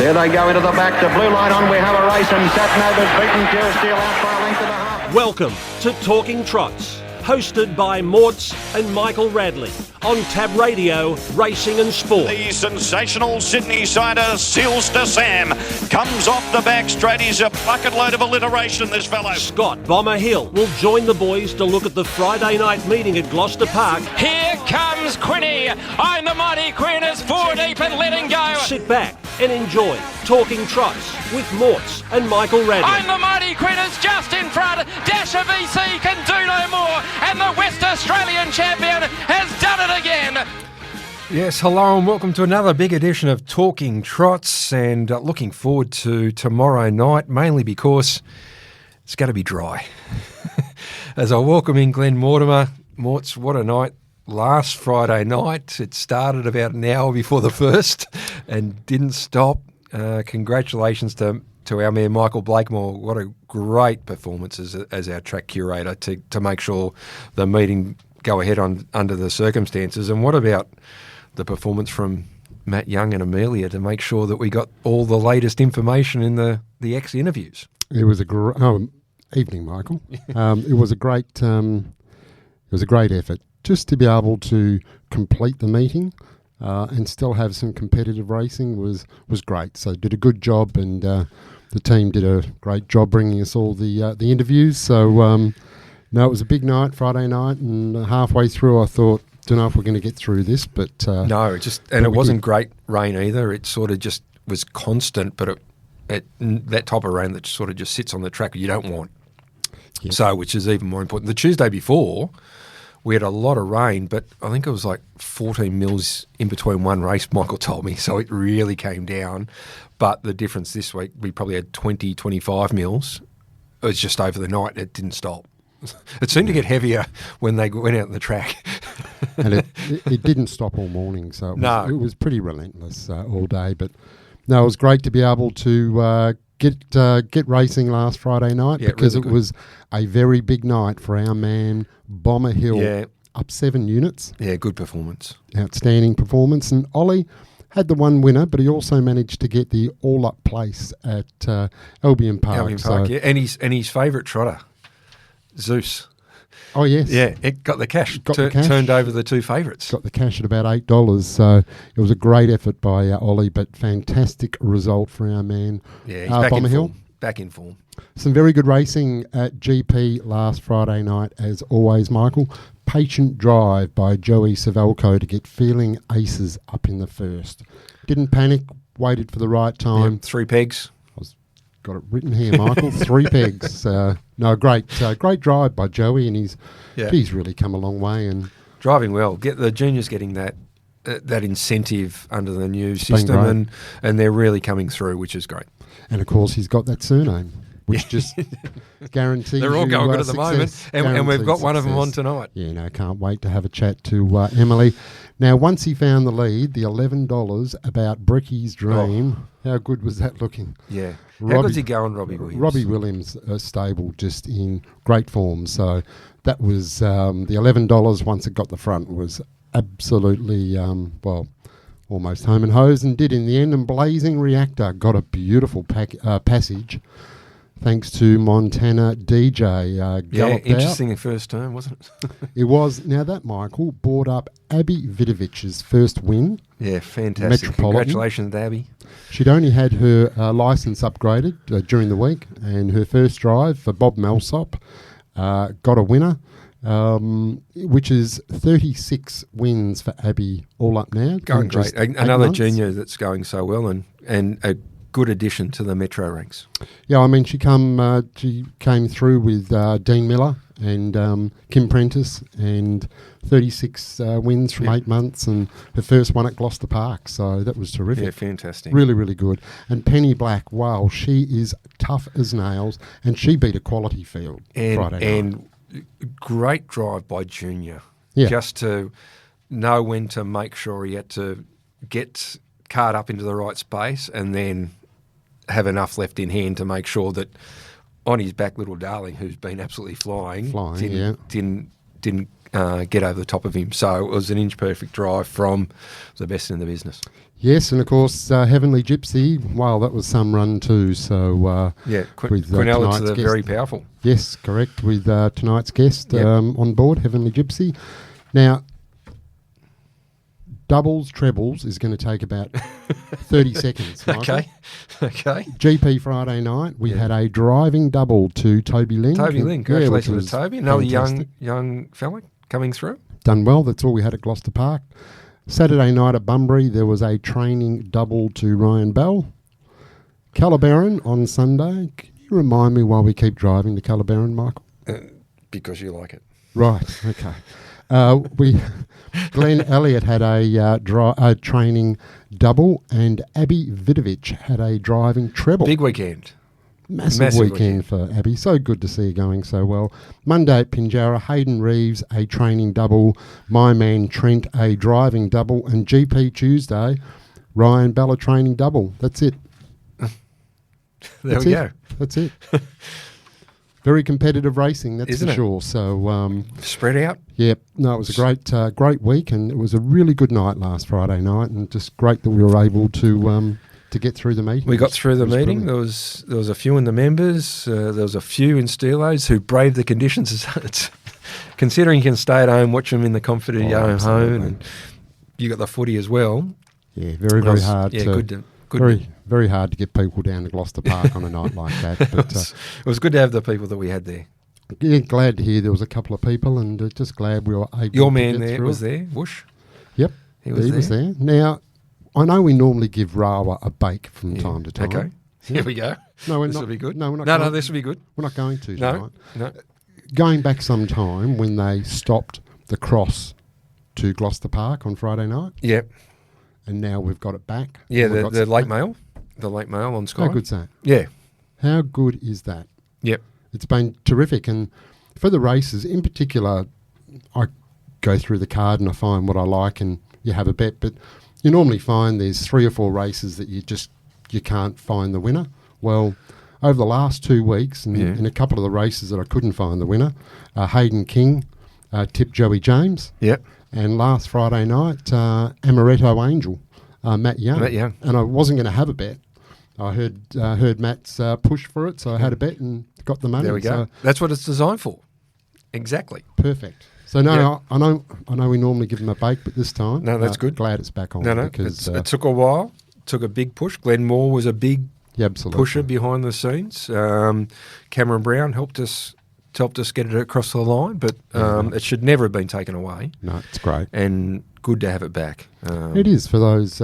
There they go into the back. The blue light on. We have a race, and Satnova's beaten Pure Steel out by a length and a half. Welcome to Talking Trots, hosted by Morts and Michael Radley on Tab Radio, Racing and Sport. The sensational Sydney sider, Seals to Sam, comes off the back straight. He's a bucket load of alliteration, this fellow. Scott Bomber Hill will join the boys to look at the Friday night meeting at Gloucester Park. Here comes Quinny. I'm the mighty Queen is 4 deep and letting go. Sit back and enjoy Talking Trots with Morts and Michael Radley. I'm the mighty Queen is just in front. Dasher VC can do no more. And the West Australian champion has done it again. Yes, hello and welcome to another big edition of Talking Trots, and looking forward to tomorrow night, mainly because it's going to be dry. As I welcome in Glen Mortimer. Morts, what a night. Last Friday night, it started about an hour before the first and didn't stop. Congratulations to our man Michael Blakemore. What a great performance as our track curator to make sure the meeting go ahead under the circumstances. And what about the performance from Matt Young and Amelia to make sure that we got all the latest information in the ex-interviews? It was a great evening, Michael. It was a great effort just to be able to complete the meeting and still have some competitive racing was great. So did a good job, and the team did a great job bringing us all the interviews. So no, it was a big night, Friday night, and halfway through I thought, don't know if we're going to get through this, but no, it wasn't great rain either. It sort of just was constant, but that type of rain that sort of just sits on the track you don't want. Yep. So, which is even more important. The Tuesday before, we had a lot of rain, but I think it was like 14 mils in between one race, Michael told me, so it really came down. But the difference this week, we probably had 20, 25 mils. It was just over the night, it didn't stop. It seemed to get heavier when they went out on the track. And it didn't stop all morning, so it was pretty relentless all day. But no, it was great to be able to get racing last Friday night, because really it was a very big night for our man Bomber Hill. Yeah. Up 7 units. Yeah, good performance. Outstanding performance. And Ollie had the one winner, but he also managed to get the all-up place at Albion Park. Albion Park, yeah. And his favourite trotter, Zeus. Oh, yes. Yeah, it got the cash. Turned over the two favourites. Got the cash at about $8. So it was a great effort by Ollie, but fantastic result for our man. Yeah, he's Bomber Hill. Back in form. Some very good racing at GP last Friday night, as always, Michael. Patient Drive by Joey Suvaljko to get Feeling Aces up in the first. Didn't panic, waited for the right time. 3 pegs. Got it written here, Michael. 3 pegs. No, great drive by Joey, and he's really come a long way and driving well. Get the juniors getting that incentive under the new system, and they're really coming through, which is great. And of course, he's got that surname, which just guarantees they're all going good at the success, moment, and we've got one of them on tonight. Yeah, no, can't wait to have a chat to Emily. Now, once he found the lead, the $11 about Bricky's Dream. How good was that looking? Yeah. How good's he going, Robbie Williams? Robbie Williams, stable, just in great form. So that was the $11 once it got the front was absolutely, almost home and hose, and did in the end. And Blazing Reactor got a beautiful passage thanks to Montana DJ. Interesting first turn, wasn't it? It was. Now that, Michael, brought up Abby Vidovic's first win. Yeah, fantastic. Congratulations, Abby. She'd only had her licence upgraded during the week, and her first drive for Bob Melsop got a winner, which is 36 wins for Abby all up now. Going great. Another junior that's going so well, and a good addition to the Metro ranks. Yeah, I mean, she came through with Dean Miller and Kim Prentice, and 36 wins from 8 months, and her first one at Gloucester Park. So that was terrific. Yeah, fantastic. Really, really good. And Penny Black, wow, she is tough as nails, and she beat a quality field Friday night. And great drive by Junior. Yeah. Just to know when to make sure he had to get cart up into the right space and then have enough left in hand to make sure that on his back, Little Darling, who's been absolutely flying didn't get over the top of him. So it was an inch perfect drive from the best in the business. Yes, and of course, Heavenly Gypsy, well, that was some run too. So, Quinella are very powerful. Yes, correct, with tonight's guest on board, Heavenly Gypsy. Now, doubles, trebles is going to take about 30 seconds. Okay. GP Friday night, we had a driving double to Toby Link. Congratulations to Toby. Another young fella coming through. Done well, that's all we had at Gloucester Park. Saturday night at Bunbury, there was a training double to Ryan Bell. Calabaron on Sunday. Can you remind me why we keep driving to Calabaron, Michael? Because you like it. Right, okay. Glenn Elliott had a training double, and Abby Vidovic had a driving treble. Big weekend. Massive weekend for Abby. So good to see her going so well. Monday at Pinjarra, Hayden Reeves, a training double. My man Trent, a driving double. And GP Tuesday, Ryan Bell, a training double. That's it. There we go. That's it. Very competitive racing, that's Isn't for it? sure. So spread out. Yeah, no, it was a great week, and it was a really good night last Friday night, and just great that we were able to get through the meeting. We got through the meeting. There was a few in the members. There was a few in Steelos who braved the conditions. It's, considering you can stay at home, watch them in the comfort of your own home, and you got the footy as well. Yeah, very hard. Yeah, good. Very hard to get people down to Gloucester Park on a night like that. But it was good to have the people that we had there. Yeah, glad to hear there was a couple of people, and just glad we were able. Your to man get there through was it. there, Whoosh. Yep, he was there. Now, I know we normally give Rawa a bake from time to time. Okay, here we go. No, this will be good. No, we're not. No, this will be good. We're not going to tonight. No. Going back some time when they stopped the cross to Gloucester Park on Friday night. Yep. And now we've got it back. Yeah, the late mail. The late mail on Sky. How good's that? Yeah. How good is that? Yep. It's been terrific. And for the races, in particular, I go through the card and I find what I like and you have a bet. But you normally find there's 3 or 4 races that you can't find the winner. Well, over the last 2 weeks, and in a couple of the races that I couldn't find the winner, Hayden King tipped Joey James. Yep. And last Friday night, Amaretto Angel, Matt Young. And I wasn't going to have a bet. I heard Matt's push for it, so I had a bet and got the money. There we go. So that's what it's designed for. Exactly. Perfect. So I know we normally give them a bake, but this time, no, that's good. Glad it's back on. Because it took a while. It took a big push. Glenn Moore was a big pusher behind the scenes. Cameron Brown helped us get it across the line, but it should never have been taken away. No, it's great and good to have it back. It is for those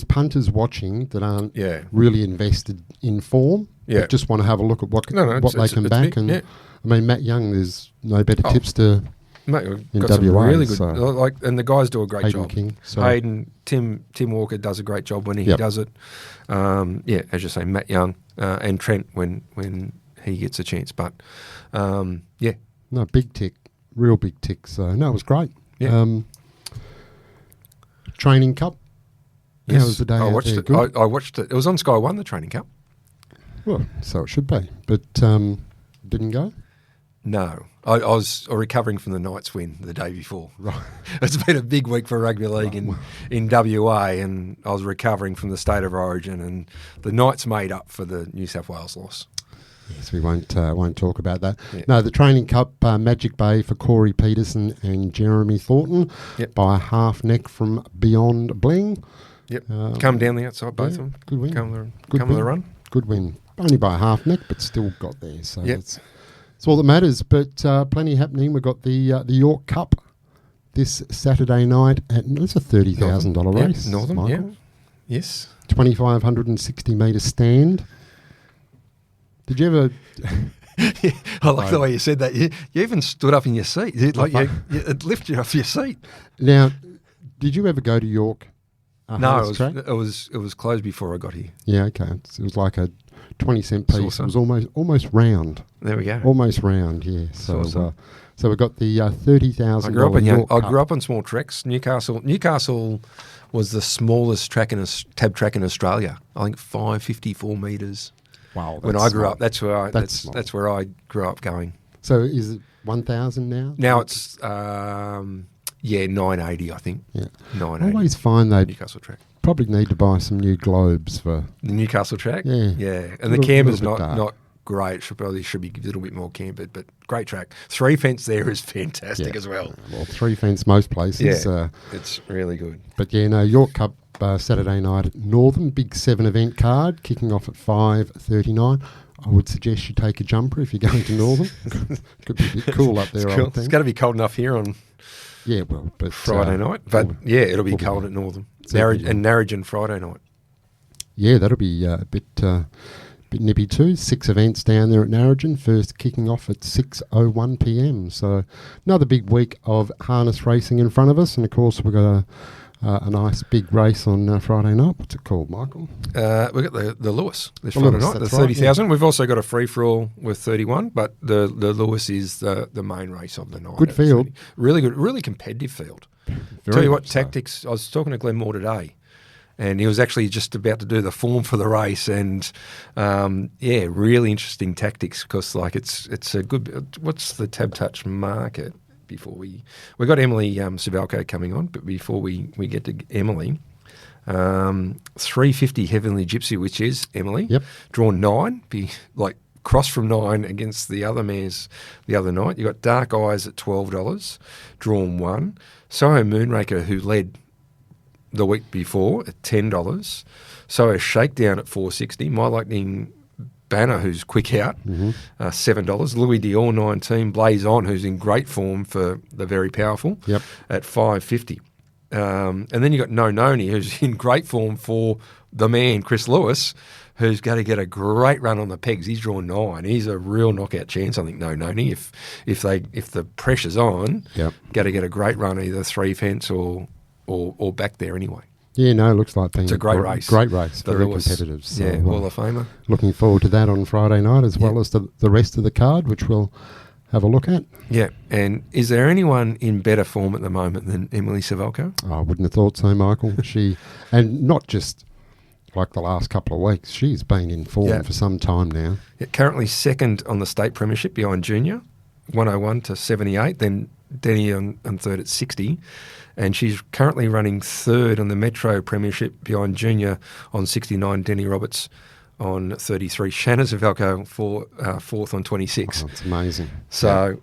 punters watching that aren't really invested in form. Yeah, but just want to have a look at what they can back. And I mean, Matt Young, there's no better tips to. Mate, in got WA, some really good, so. and the guys do a great Hayden job. King, Hayden, Tim Walker does a great job when he does it. As you say, Matt Young and Trent when he gets a chance. But no, big tick, real big tick. So no, it was great. Yeah. Training Cup. Yes, how was the day? I watched it. I watched it. It was on Sky One, the Training Cup. Well, so it should be, but didn't go. No, I was recovering from the Knights win the day before. Right. It's been a big week for rugby league in WA, and I was recovering from the State of Origin, and the Knights made up for the New South Wales loss. Yes, we won't talk about that. Yeah. No, the Training Cup, Magic Bay for Corey Peterson and Jeremy Thornton by a half neck from Beyond Bling. Yep, come down the outside, both of them. Good win. Come with the run. Good win. Only by a half neck, but still got there. So that's all that matters. But plenty happening. We've got the York Cup this Saturday night. It's a $30,000 race. Northern, Michael. Yes. 2,560 metre stand. Did you ever... I like the way you said that. You even stood up in your seat. It lifted you off your seat. Now, did you ever go to York? No, it was closed before I got here. Yeah, okay. It was like a 20-cent piece. Awesome. It was almost round. There we go. Almost round, yeah. So awesome. So we got the $30,000. I grew up on small tracks. Newcastle was the smallest tab track in Australia. I think 554 metres. Wow. When I grew up, that's where I grew up going. So is it 1,000 now? Now it's 980, I think. Yeah. 980. I always find they Newcastle track. probably need to buy some new globes for The Newcastle track? Yeah. Yeah. And the Little- camber's little bit dark. not great. Should be a little bit more cambered, but great track. 3 fence there is fantastic as well. Well, 3 fence most places. Yeah. It's really good. But yeah, no, York Cup Saturday night at Northern, big 7 event card, kicking off at 5:39. I would suggest you take a jumper if you're going to Northern. Could be a bit cool up there, I Cool. would think. It's going to be cold enough here on Yeah, well, but Friday night. But yeah, it'll be cold at Northern. Narrogin Friday night. Yeah, that'll be a bit nippy too. 6 events down there at Narrogin, first kicking off at 6:01 p.m. So another big week of harness racing in front of us, and of course we've got a nice big race on Friday night. What's it called, Michael? We've got the Lewis this The Friday Lewis, night, the that's right, 30,000. We've also got a free-for-all with 31, but the Lewis is the main race of the night. Good field. Really good, really competitive field. Very Tell you what, much so. tactics, I was talking to Glen Moore today, and he was actually just about to do the form for the race, and really interesting tactics, because like it's a good. What's the tab touch market? Before we got Emily Suvaljko coming on, but before we get to Emily, 350 Heavenly Gypsy, which is Emily, Yep. drawn 9, be like cross from 9 against the other mares the other night. You got Dark Eyes at $12, drawn 1. Soho Moonraker, who led the week before, at $10. Soho Shakedown at $4.60. My Lightning Banner, who's quick out, $7. Louis Dior 19. Blaze On, who's in great form for the very powerful, Yep. at $5.50. And then you got No Noni, who's in great form for the man Chris Lewis, who's going to get a great run on the pegs. He's drawn 9. He's a real knockout chance, I think. No Noni, if the pressure's on, Yep. going to get a great run either 3 fence or back there anyway. Yeah, no, it looks like being It's a great race. Great race, The very Lewis, competitive. So, yeah, Hall of Famer. looking forward to that on Friday night, as well as the rest of the card, which we'll have a look at. Yeah, and is there anyone in better form at the moment than Emily Suvaljko? I wouldn't have thought so, Michael. And not just like the last couple of weeks, she's been in form for some time now. Yeah, currently second on the state premiership behind Junior, 101 to 78, then Denny on third at 60, and she's currently running third on the Metro premiership behind Junior on 69, Denny Roberts on 33, Shanna Suvaljko for fourth on 26. Oh, it's amazing. So,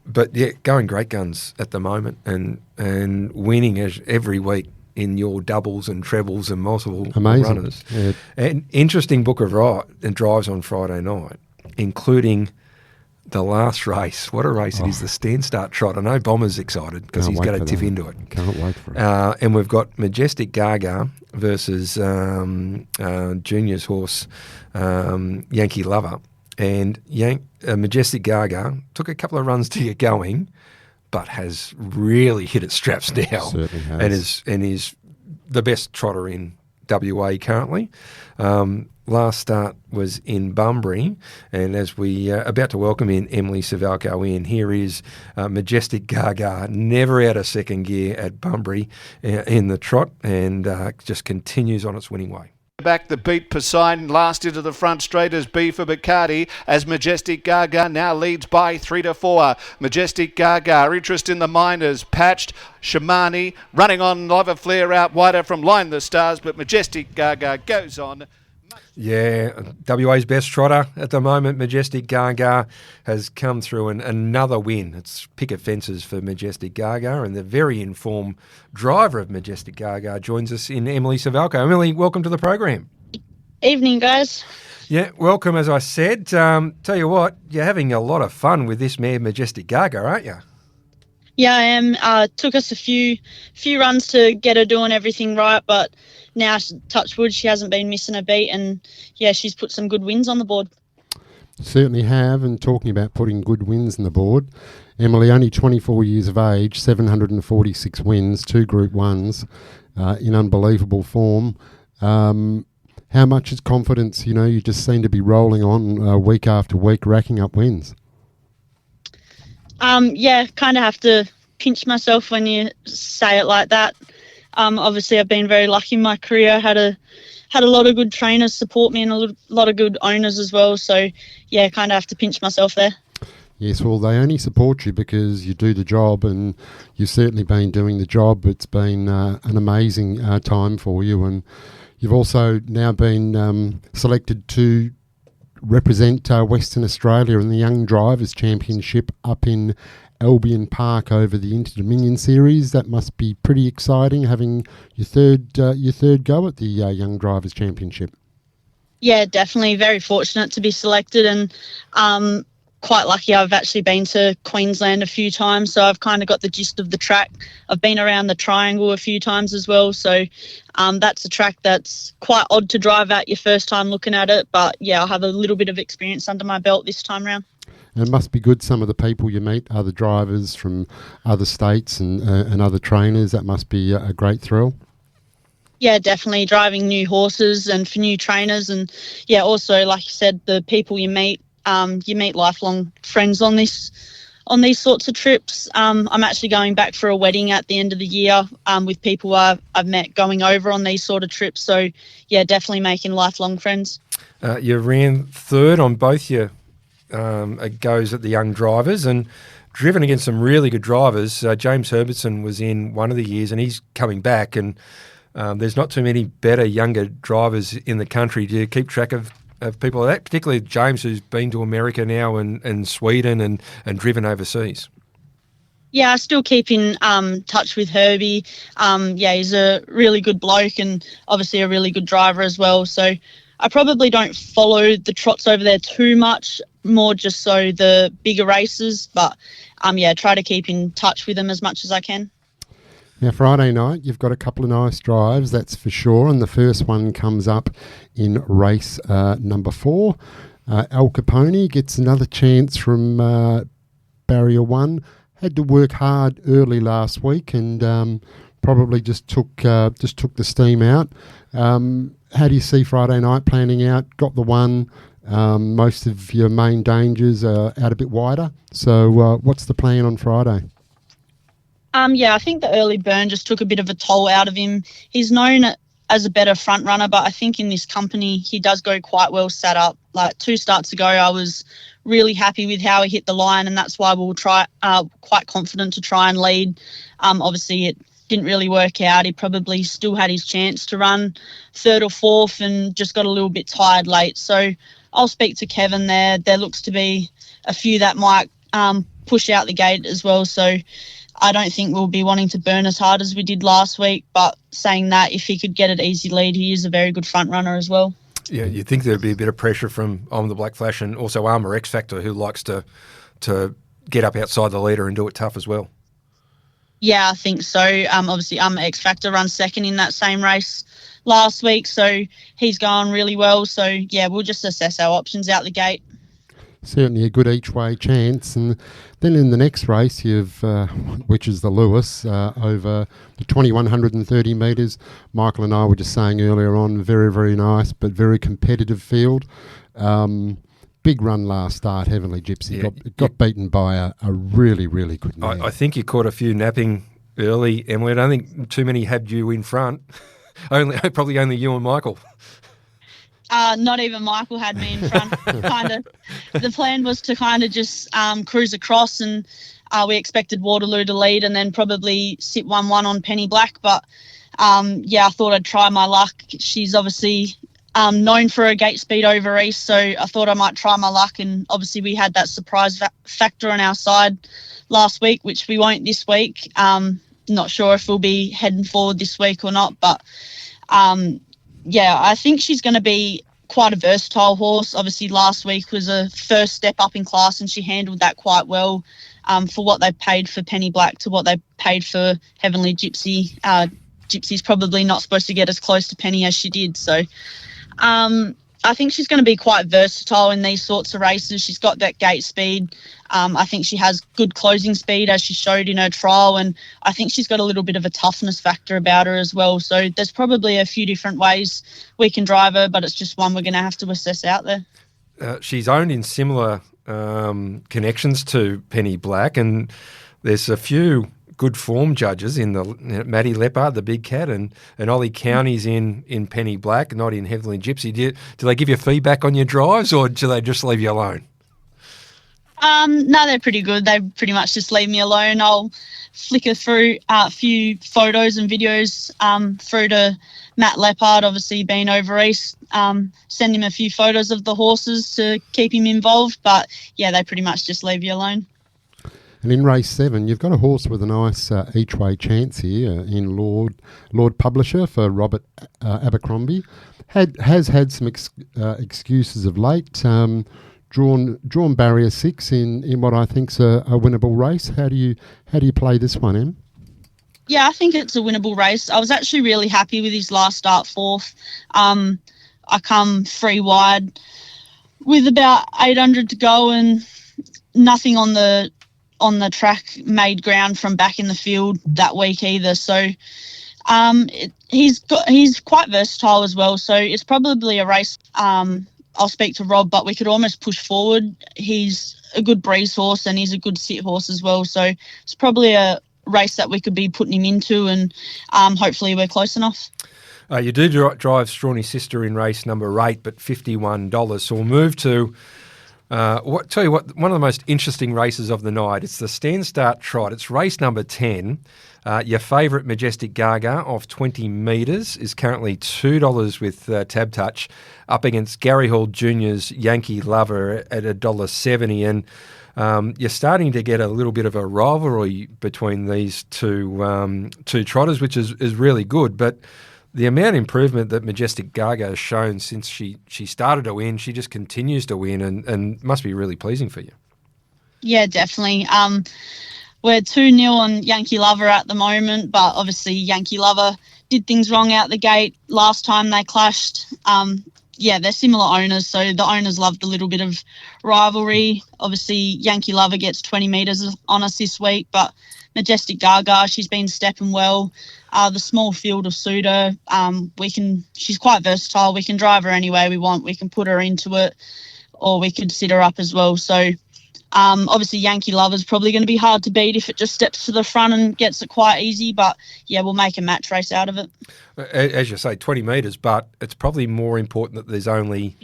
but yeah, going great guns at the moment, and winning every week in your doubles and trebles and multiple Amazing. runners. Yeah. An interesting book of drives on Friday night, including the last race. What a race it is, the Stand Start Trot. I know Bomber's excited because Can't he's wait going to for tip that. into it. Can't wait for it. And we've got Majestic Gaga versus Junior's horse, Yankee Lover. And Majestic Gaga took a couple of runs to get going, but has really hit its straps now. Certainly has. And is the best trotter in WA currently. Last start was in Bunbury, and as we are about to welcome in Emily Suvaljko in, here is Majestic Gaga, never out of second gear at Bunbury in the trot, and just continues on its winning way. Back the beat Poseidon, last into the front straight as B for Bacardi, as Majestic Gaga now leads by 3 to 4. Majestic Gaga, interest in the minors, patched. Shamani running on Lava Flare out wider from Line the Stars, but Majestic Gaga goes on. Yeah, WA's best trotter at the moment, Majestic Gaga, has come through another win. It's picket fences for Majestic Gaga, and the very informed driver of Majestic Gaga joins us in Emily Suvaljko. Emily, welcome to the program. Evening, guys. Yeah, welcome, as I said. Tell you what, you're having a lot of fun with this mare, Majestic Gaga, aren't you? Yeah, I am. Took us a few runs to get her doing everything right, but now, touch wood, she hasn't been missing a beat, and yeah, she's put some good wins on the board. Certainly have, and talking about putting good wins on the board, Emily, only 24 years of age, 746 wins, 2 Group 1s, in unbelievable form. How much is confidence? You know, you just seem to be rolling on week after week, racking up wins. Yeah, kind of have to pinch myself when you say it like that. Obviously, I've been very lucky in my career. Had a lot of good trainers support me and a lot of good owners as well. So, yeah, kind of have to pinch myself there. Yes, well, they only support you because you do the job, and you've certainly been doing the job. It's been an amazing time for you, and you've also now been selected to represent Western Australia in the Young Drivers Championship up in Albion Park over the Inter-Dominion Series. That must be pretty exciting, having your third go at the Young Drivers Championship. Yeah, definitely. Very fortunate to be selected, and quite lucky. I've actually been to Queensland a few times, so I've kind of got the gist of the track. I've been around the Triangle a few times as well, so that's a track that's quite odd to drive at your first time looking at it, but yeah, I'll have a little bit of experience under my belt this time round. And it must be good, some of the people you meet, other drivers from other states and other trainers. That must be a great thrill. Yeah, definitely, driving new horses and for new trainers, and yeah, also, like you said, the people you meet lifelong friends on these sorts of trips. I'm actually going back for a wedding at the end of the year with people I've met going over on these sort of trips. So, yeah, definitely making lifelong friends. You ran third on both your goes at the Young Drivers and driven against some really good drivers. James Herbertson was in one of the years, and he's coming back, and there's not too many better younger drivers in the country. Do you keep track of people like that, particularly James, who's been to America now and Sweden and driven overseas? Yeah, I still keep in touch with Herbie. Yeah, he's a really good bloke and obviously a really good driver as well. So I probably don't follow the trots over there too much, more just so the bigger races. But yeah, try to keep in touch with them as much as I can. Now, Friday night, you've got a couple of nice drives, that's for sure, and the first one comes up in race number 4. Al Capone gets another chance from barrier 1. Had to work hard early last week and probably just took the steam out. How do you see Friday night planning out? Got the one. Most of your main dangers are out a bit wider. So what's the plan on Friday? Yeah, I think the early burn just took a bit of a toll out of him. He's known as a better front runner, but I think in this company he does go quite well set up. Like 2 starts ago, I was really happy with how he hit the line, and that's why we'll try quite confident to try and lead. Obviously, it didn't really work out. He probably still had his chance to run 3rd or 4th and just got a little bit tired late. So I'll speak to Kevin there. There looks to be a few that might push out the gate as well. So I don't think we'll be wanting to burn as hard as we did last week, but saying that, if he could get an easy lead, he is a very good front runner as well. Yeah, you'd think there'd be a bit of pressure from the Black Flash and also Armour X Factor, who likes to get up outside the leader and do it tough as well. Yeah, I think so. Obviously, X Factor runs second in that same race last week, so he's going really well. So, yeah, we'll just assess our options out the gate. Certainly a good each-way chance. And then in the next race, you've which is the Lewis, over the 2,130 metres. Michael and I were just saying earlier on, very, very nice, but very competitive field. Big run last start, Heavenly Gypsy. Yeah, got beaten by a really, really good man. I think you caught a few napping early, Emily. I don't think too many had you in front. Probably only you and Michael. Not even Michael had me in front. The plan was to kind of just cruise across, and we expected Waterloo to lead and then probably sit 1-1 on Penny Black. But yeah, I thought I'd try my luck. She's obviously known for her gate speed over east, so I thought I might try my luck. And obviously we had that surprise factor on our side last week, which we won't this week. Not sure if we'll be heading forward this week or not, but yeah, I think she's going to be quite a versatile horse. Obviously, last week was a first step up in class, and she handled that quite well for what they paid for Penny Black to what they paid for Heavenly Gypsy. Gypsy's probably not supposed to get as close to Penny as she did. So I think she's going to be quite versatile in these sorts of races. She's got that gate speed. I think she has good closing speed, as she showed in her trial, and I think she's got a little bit of a toughness factor about her as well. So there's probably a few different ways we can drive her, but it's just one we're going to have to assess out there. She's owned in similar connections to Penny Black, and there's a few good form judges in the Matty Leppard, the big cat, and Ollie Cownie's in Penny Black, not in Heavenly Gypsy. Do they give you feedback on your drives, or do they just leave you alone? No, they're pretty good. They pretty much just leave me alone. I'll flicker through a few photos and videos through to Matt Leppard, obviously being over east, send him a few photos of the horses to keep him involved. But, yeah, they pretty much just leave you alone. And in race 7, you've got a horse with a nice each-way chance here in Lord Publisher for Robert Abercrombie. Has had some excuses of late. Drawn barrier 6 in what I think's a winnable race. How do you play this one, Em? Yeah, I think it's a winnable race. I was actually really happy with his last start, 4th. I come 3 wide with about 800 to go and nothing on the track made ground from back in the field that week either. So he's quite versatile as well. So it's probably a race. I'll speak to Rob, but we could almost push forward. He's a good breeze horse and he's a good sit horse as well. So it's probably a race that we could be putting him into, and hopefully we're close enough. You do drive Strawny Sister in race number 8, but $51. So we'll move to tell you what, one of the most interesting races of the night. It's the Stand Start Trot. It's race number 10. Your favourite Majestic Gaga of 20 metres is currently $2 with Tab Touch, up against Gary Hall Jr.'s Yankee Lover at $1.70. And you're starting to get a little bit of a rivalry between these two trotters, which is really good. But the amount of improvement that Majestic Gaga has shown since she started to win, she just continues to win and must be really pleasing for you. Yeah, definitely. We're 2-0 on Yankee Lover at the moment, but obviously Yankee Lover did things wrong out the gate last time they clashed. They're similar owners, so the owners loved a little bit of rivalry. Obviously, Yankee Lover gets 20 metres on us this week, but Majestic Gaga, she's been stepping well. The small field will suit her. She's quite versatile. We can drive her any way we want. We can put her into it, or we could sit her up as well. So obviously Yankee Lover's probably going to be hard to beat if it just steps to the front and gets it quite easy, but yeah, we'll make a match race out of it. As you say, 20 metres, but it's probably more important that there's only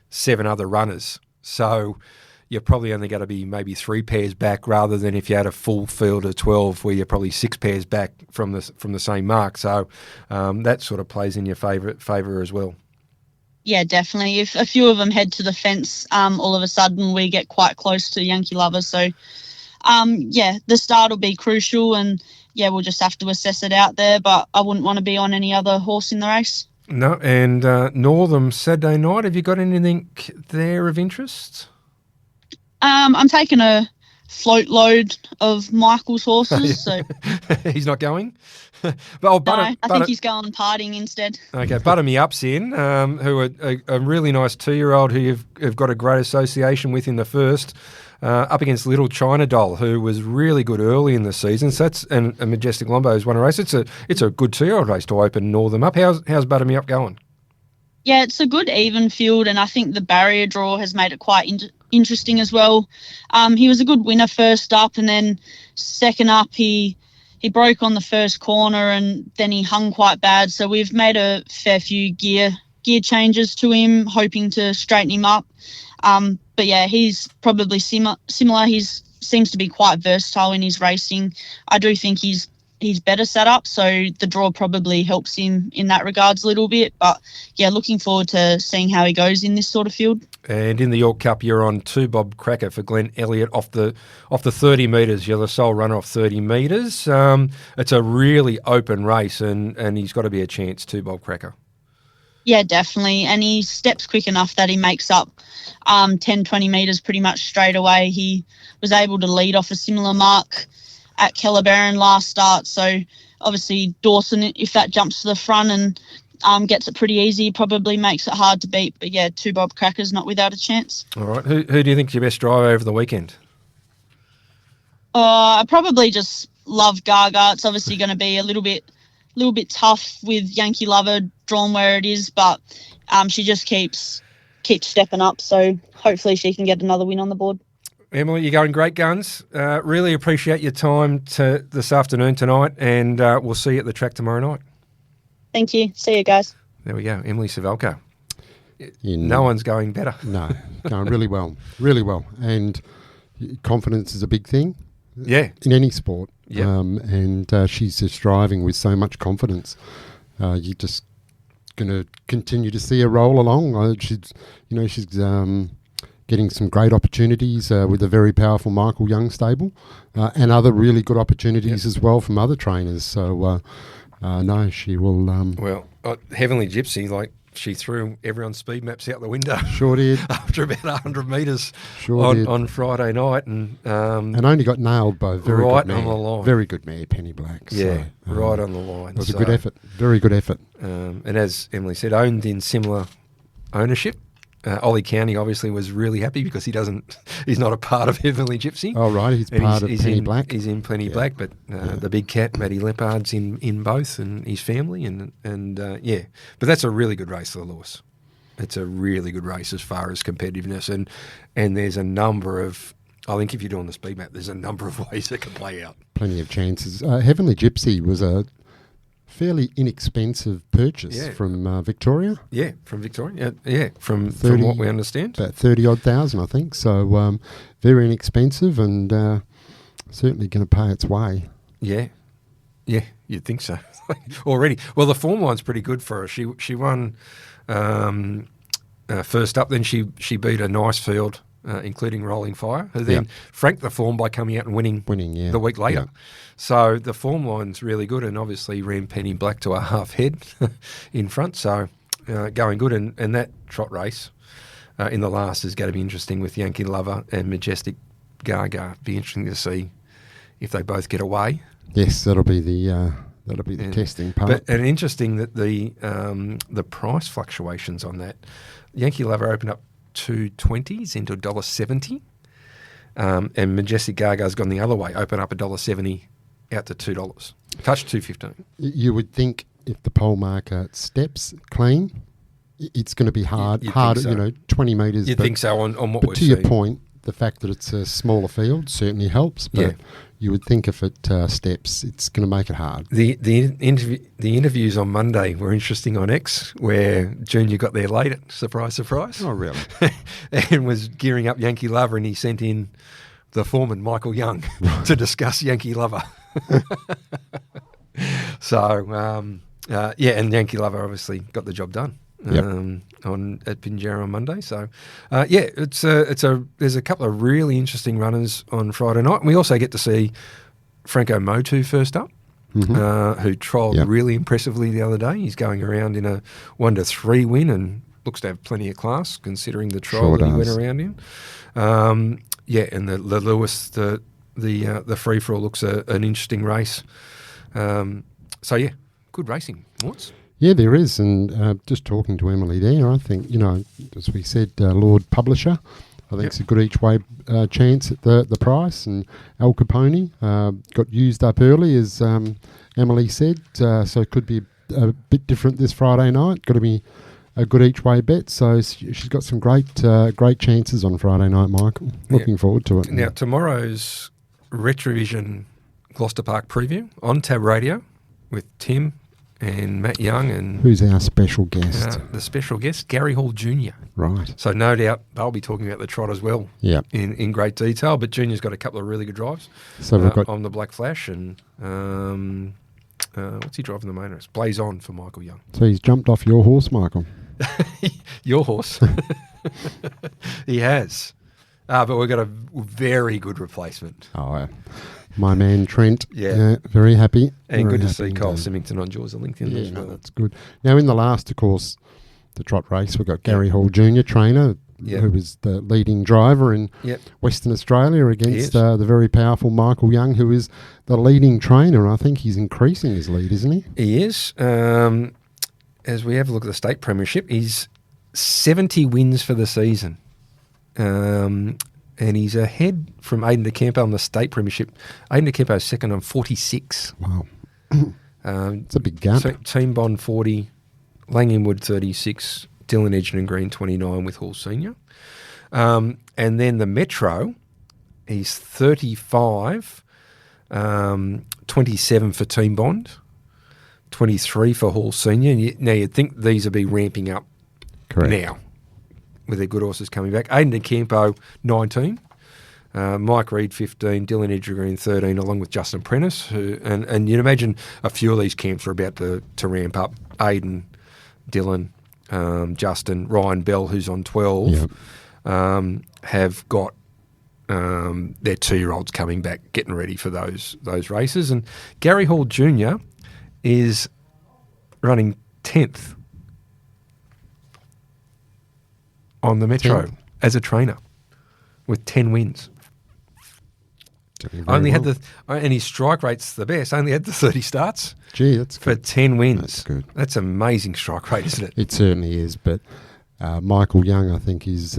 7 other runners. So you're probably only going to be maybe 3 pairs back, rather than if you had a full field of 12 where you're probably 6 pairs back from the same mark. So that sort of plays in your favour as well. Yeah, definitely. If a few of them head to the fence, all of a sudden we get quite close to Yankee Lover. So, the start will be crucial, and, we'll just have to assess it out there. But I wouldn't want to be on any other horse in the race. No, and Northam Saturday night, have you got anything there of interest? I'm taking a float load of Michael's horses. So he's not going? I think he's going partying instead. Okay, Butter Me Up's in, who are a really nice 2-year-old who you've got a great association with in the first, up against Little China Doll, who was really good early in the season. So that's and Majestic Lombo's won a race. It's a good 2-year-old race to open Northam up. How's Butter Me Up going? Yeah, it's a good even field, and I think the barrier draw has made it quite interesting as well. He was a good winner first up, and then second up he broke on the first corner, and then he hung quite bad. So we've made a fair few gear changes to him, hoping to straighten him up. But yeah, he's probably similar. He seems to be quite versatile in his racing. I do think he's better set up, so the draw probably helps him in that regards a little bit. But yeah, looking forward to seeing how he goes in this sort of field. And in the York Cup, you're on 2 Bob Cracker for Glenn Elliott off the 30 metres. You're the sole runner off 30 metres. It's a really open race, and he's got to be a chance, 2 Bob Cracker. Yeah, definitely. And he steps quick enough that he makes up 10, 20 metres pretty much straight away. He was able to lead off a similar mark at Kellerberrin last start. So obviously Dawson, if that jumps to the front and gets it pretty easy, probably makes it hard to beat. But yeah, 2 Bob Crackers not without a chance. All right. Who do you think's your best driver over the weekend? I probably just love Gaga. It's obviously going to be a little bit tough with Yankee Lover drawn where it is, but she just keeps stepping up. So hopefully she can get another win on the board. Emily, you're going great guns. Really appreciate your time this afternoon tonight, and we'll see you at the track tomorrow night. Thank you. See you guys. There we go. Emily Suvaljko. No one's going better. No, going really well. Really well. And confidence is a big thing. Yeah. In any sport. Yep. And she's just driving with so much confidence. You're just going to continue to see her roll along. She's getting some great opportunities with a very powerful Michael Young stable and other really good opportunities as well from other trainers. So, no, she will... Heavenly Gypsy, like, she threw everyone's speed maps out the window. Sure did. After about 100 metres did. on Friday night. And only got nailed by a very right good mare. on the line. Very good mare, Penny Black. Yeah, so, right on the line. It was a good effort. Very good effort. And as Emily said, owned in similar ownership. Ollie Cownie obviously was really happy because he's not a part of Heavenly Gypsy. Oh, right, he's part of Penny Black. He's in Penny Black, but the big cat, Matty Leppard's in both, and his family, and But that's a really good race for the Lewis. It's a really good race as far as competitiveness, and there's a number of, I think if you're doing the speed map, there's a number of ways it can play out. Plenty of chances. Heavenly Gypsy was a fairly inexpensive purchase from Victoria. Yeah, from Victoria. Yeah, from 30, from what we understand. About 30-odd thousand, I think. So very inexpensive and certainly going to pay its way. Yeah, you'd think so. Already. Well, the form line's pretty good for her. She won first up, then she beat a nice field, including Rolling Fire, who then franked the form by coming out and winning the week later. Yeah. So the form line's really good, and obviously ran Penny Black to a half head in front, so going good. And that trot race in the last is going to be interesting with Yankee Lover and Majestic Gaga. Be interesting to see if they both get away. Yes, that'll be the testing part. And interesting that the price fluctuations on that. Yankee Lover opened up $2.20s into $1.70, and Majestic Gaga's gone the other way, open up $1.70 out to $2. Touch $2.15. You would think if the pole marker steps clean, it's going to be hard. So. 20 metres. You'd think so on what we're seeing. But to your point, the fact that it's a smaller field certainly helps. But you would think if it steps, it's going to make it hard. The interviews on Monday were interesting on X, where Junior got there late. Surprise, surprise. Oh, really? And was gearing up Yankee Lover, and he sent in the foreman, Michael Young, to discuss Yankee Lover. So, and Yankee Lover obviously got the job done. At Pinjarra on Monday. So, there's a couple of really interesting runners on Friday night. And we also get to see Franco Motu first up, who trialled really impressively the other day. He's going around in a 1-3 win and looks to have plenty of class considering the trial that he went around in. And the Lewis, the free for all looks an interesting race. Good racing. What's? Yeah, there is, and just talking to Emily there, I think, as we said, Lord Publisher, I think it's a good each-way chance at the price, and Al Capone got used up early, as Emily said, so it could be a bit different this Friday night, got to be a good each-way bet, so she's got some great chances on Friday night, Michael. Looking forward to it. Now, tomorrow's Retrovision Gloucester Park preview on Tab Radio with Tim and Matt Young. And who's our special guest? The special guest, Gary Hall Jr. Right. So no doubt they'll be talking about the trot as well in great detail. But Junior's got a couple of really good drives we've got on the Black Flash. And what's he driving the main race? Blaze On for Michael Young. So he's jumped off your horse, Michael. Your horse? He has. But we've got a very good replacement. Oh, my man Trent, very happy. And very good to happy see Cole Symington on Jaws of LinkedIn as well. That's good. Now, in the last, of course, the trot race, we've got Gary Hall Jr., trainer, who was the leading driver in Western Australia against the very powerful Michael Young, who is the leading trainer. And I think he's increasing his lead, isn't he? He is. As we have a look at the state premiership, he's 70 wins for the season. And he's ahead from Aidan de Campo on the state premiership. Aidan de Campo is second on 46. Wow. It's a big gap. Team Bond 40, Langhamwood 36, Dylan Edgerton Green 29 with Hall Senior. And then the Metro, he's 35, 27 for Team Bond, 23 for Hall Senior. Now, you'd think these would be ramping up now with their good horses coming back. Aidan de Campo, 19. Mike Reed 15, Dylan Edgergreen 13, along with Justin Prentice. And you'd imagine a few of these camps are about to ramp up. Aiden, Dylan, Justin, Ryan Bell, who's on 12, have got their 2-year-olds coming back, getting ready for those races. And Gary Hall Jr. is running 10th on the Metro as a trainer with 10 wins. And his strike rate's the best. Only had the 30 starts. Gee, that's good. For 10 wins. That's good. That's amazing strike rate, isn't it? It certainly is. But Michael Young, I think, is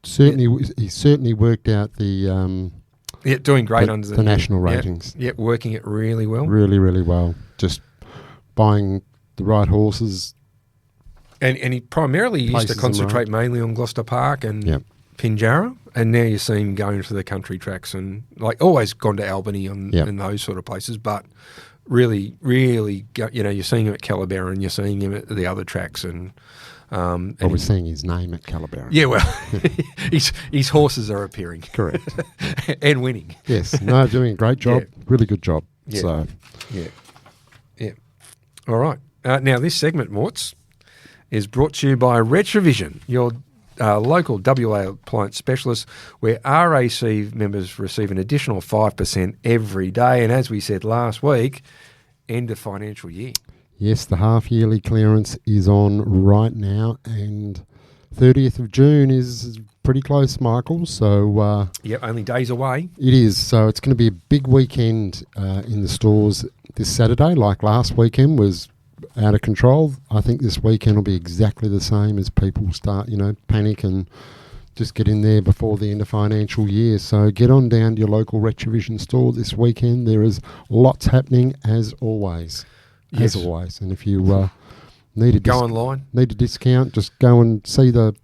certainly worked out the doing great under the national ratings. Yeah, working it really well. Really, really well. Just buying the right horses. And he primarily used to concentrate mainly on Gloucester Park and Pinjarra, and now you see him going to the country tracks and always gone to Albany and those sort of places, but really, really, you're seeing him at Calabarra and you're seeing him at the other tracks and we're seeing his name at Calabarra. Yeah, well, his horses are appearing. Correct. And winning. Yes. No, doing a great job. Yeah. Really good job. Yeah. So. Yeah. All right. Now, this segment, Morts, is brought to you by Retrovision, your local WA appliance specialist, where RAC members receive an additional 5% every day. And as we said last week, end of financial year. Yes, the half-yearly clearance is on right now, and 30th of June is pretty close, Michael. So only days away. It is. So it's going to be a big weekend in the stores this Saturday. Like last weekend was out of control. I think this weekend will be exactly the same as people start, panic and just get in there before the end of financial year. So get on down to your local Retrovision store this weekend. There is lots happening as always. Yes. As always. And if you need a discount, just go and see the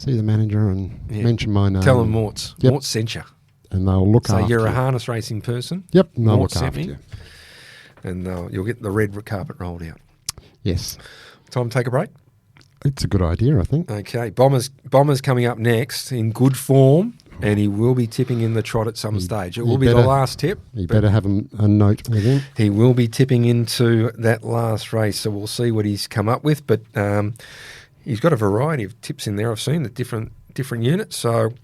manager and mention my name. Tell them Morts. Yep. Morts sent you. And they'll look after you. So you're a harness racing person? Yep, and they'll Morts look after you. And you'll get the red carpet rolled out. Yes. Time to take a break? It's a good idea, I think. Okay. Bomber's coming up next in good form, and he will be tipping in the trot at some stage. It will be the last tip. You better have a note with him. He will be tipping into that last race, so we'll see what he's come up with. But he's got a variety of tips in there. I've seen the different units. So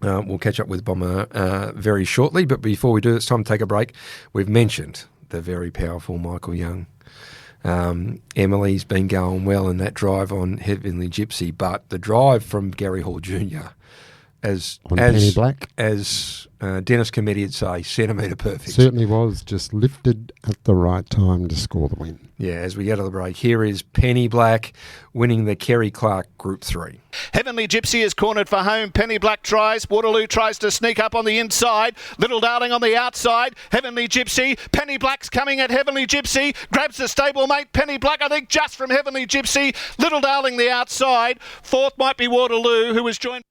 we'll catch up with Bomber very shortly. But before we do, it's time to take a break. We've mentioned the very powerful Michael Young. Emily's been going well in that drive on Heavenly Gypsy, but the drive from Gary Hall Jr. as Penny Black, as Dennis Cometti would say, centimetre perfect. Certainly was, just lifted at the right time to score the win. Yeah, as we go to the break, here is Penny Black winning the Kerry Clark Group 3. Heavenly Gypsy is cornered for home. Penny Black tries. Waterloo tries to sneak up on the inside. Little Darling on the outside. Heavenly Gypsy. Penny Black's coming at Heavenly Gypsy. Grabs the stablemate. Penny Black, I think, just from Heavenly Gypsy. Little Darling the outside. Fourth might be Waterloo, who was joined...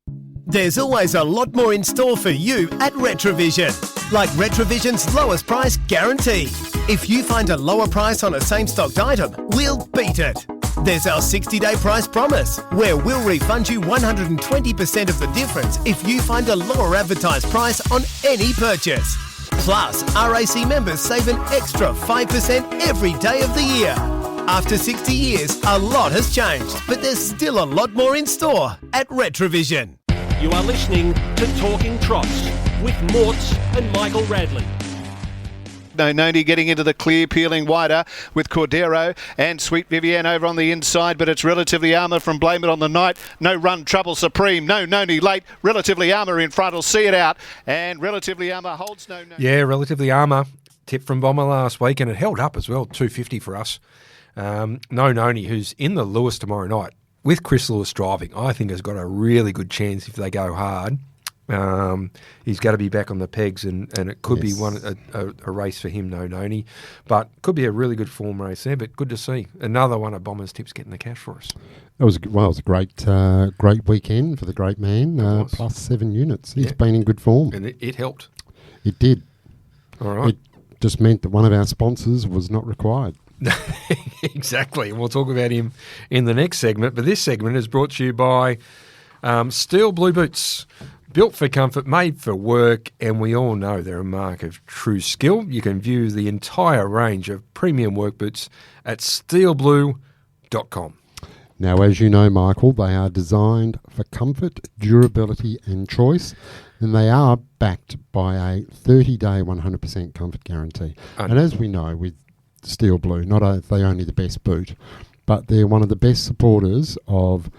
There's always a lot more in store for you at Retrovision. Like Retrovision's lowest price guarantee. If you find a lower price on a same-stocked item, we'll beat it. There's our 60-day price promise, where we'll refund you 120% of the difference if you find a lower advertised price on any purchase. Plus, RAC members save an extra 5% every day of the year. After 60 years, a lot has changed, but there's still a lot more in store at Retrovision. You are listening to Talking Trots with Morts and Michael Radley. Noni getting into the clear, peeling wider with Cordero and Sweet Vivienne over on the inside, but it's Relatively Armour from Blame It on the Night. No Run Trouble Supreme. No Noni late. Relatively Armour in front will see it out, and Relatively Armour holds no Noni. Yeah, Relatively Armour. Tip from Bomber last week, and it held up as well, 250 for us. No Noni, who's in the Lewis tomorrow night with Chris Lewis driving, I think has got a really good chance if they go hard. He's got to be back on the pegs, and it could be a race for him, No Noni. But could be a really good form race there, but good to see. Another one of Bomber's tips getting the cash for us. It was a great weekend for the great man, plus 7 units. He's been in good form. And it helped. It did. All right. It just meant that one of our sponsors was not required. Exactly, and we'll talk about him in the next segment. But this segment is brought to you by Steel Blue Boots. Built for comfort, made for work, and we all know they're a mark of true skill. You can view the entire range of premium work boots at steelblue.com. Now, as you know, Michael, they are designed for comfort, durability and choice, and they are backed by a 30-day 100% comfort guarantee. And as we know, with Steel Blue, not are they only the best boot, but they're one of the best supporters of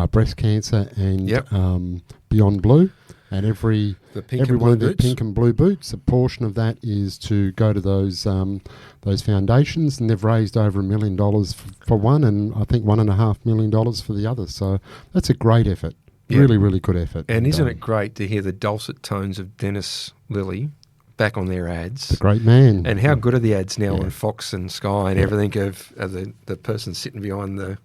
breast cancer and Beyond Blue. And every one of their pink and blue boots, a portion of that is to go to those foundations, and they've raised over $1 million for one, and I think $1.5 million for the other. So that's a great effort, really, really good effort. And isn't it great to hear the dulcet tones of Dennis Lilly back on their ads? The great man. And how good are the ads now on Fox and Sky and everything of the person sitting behind the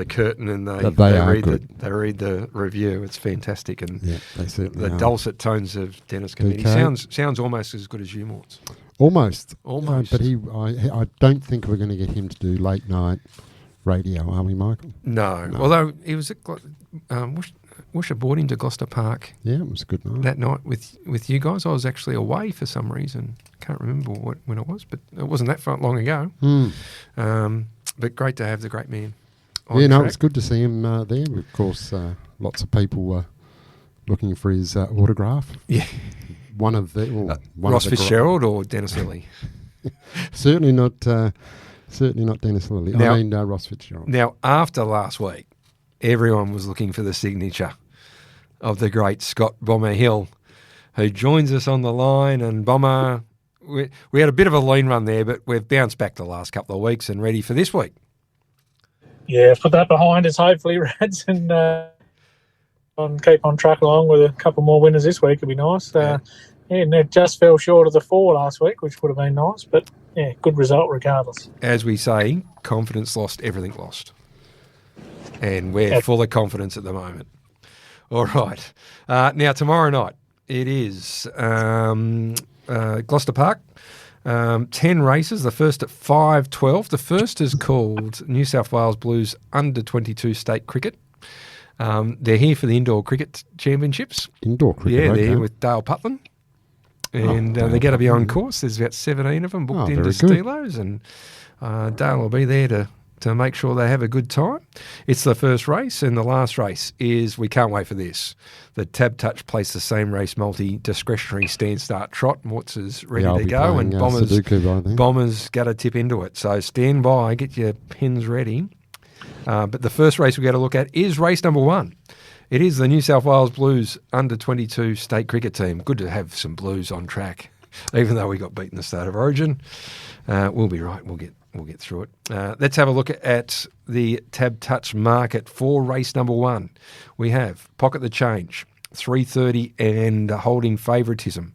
curtain, and they read the review. It's fantastic, and they certainly the are. Dulcet tones of Dennis Committee sounds almost as good as you, Morts. Almost. But I don't think we're going to get him to do late night radio, are we, Michael? No. Although he was at Worcester brought him to Gloucester Park. Yeah, it was a good night. That night with you guys. I was actually away for some reason. Can't remember when it was, but it wasn't that long ago. But great to have the great man. It was good to see him there. Of course, lots of people were looking for his autograph. Yeah. Ross Fitzgerald or Dennis Lilly? Certainly not Dennis Lilly. I mean Ross Fitzgerald. Now, after last week, everyone was looking for the signature of the great Scott Bomber Hill, who joins us on the line. And Bomber, we had a bit of a lean run there, but we've bounced back the last couple of weeks and ready for this week. Yeah, put that behind us, hopefully, Rads, and keep on track along with a couple more winners this week would be nice. And it just fell short of the 4 last week, which would have been nice, but yeah, good result regardless. As we say, confidence lost, everything lost. And we're full of confidence at the moment. All right. Now, tomorrow night, it is Gloucester Park. 10 races, the first at 5:12. The first is called New South Wales Blues Under-22 State Cricket. They're here for the Indoor Cricket Championships. Indoor cricket, they're here with Dale Putland. And they're going to be on course. There's about 17 of them booked into Steelos, and Dale will be there to make sure they have a good time. It's the first race, and the last race is, we can't wait for this, the Tab Touch Place the Same Race multi-discretionary stand-start trot. Mortz is ready to go, and Bombers got to tip into it. So stand by, get your pins ready. But the first race we've got to look at is race number 1. It is the New South Wales Blues Under-22 State Cricket Team. Good to have some Blues on track, even though we got beaten the State of Origin. We'll be right. We'll get through it. Let's have a look at the Tab Touch market for race number 1. We have Pocket the Change, 3.30 and holding favouritism.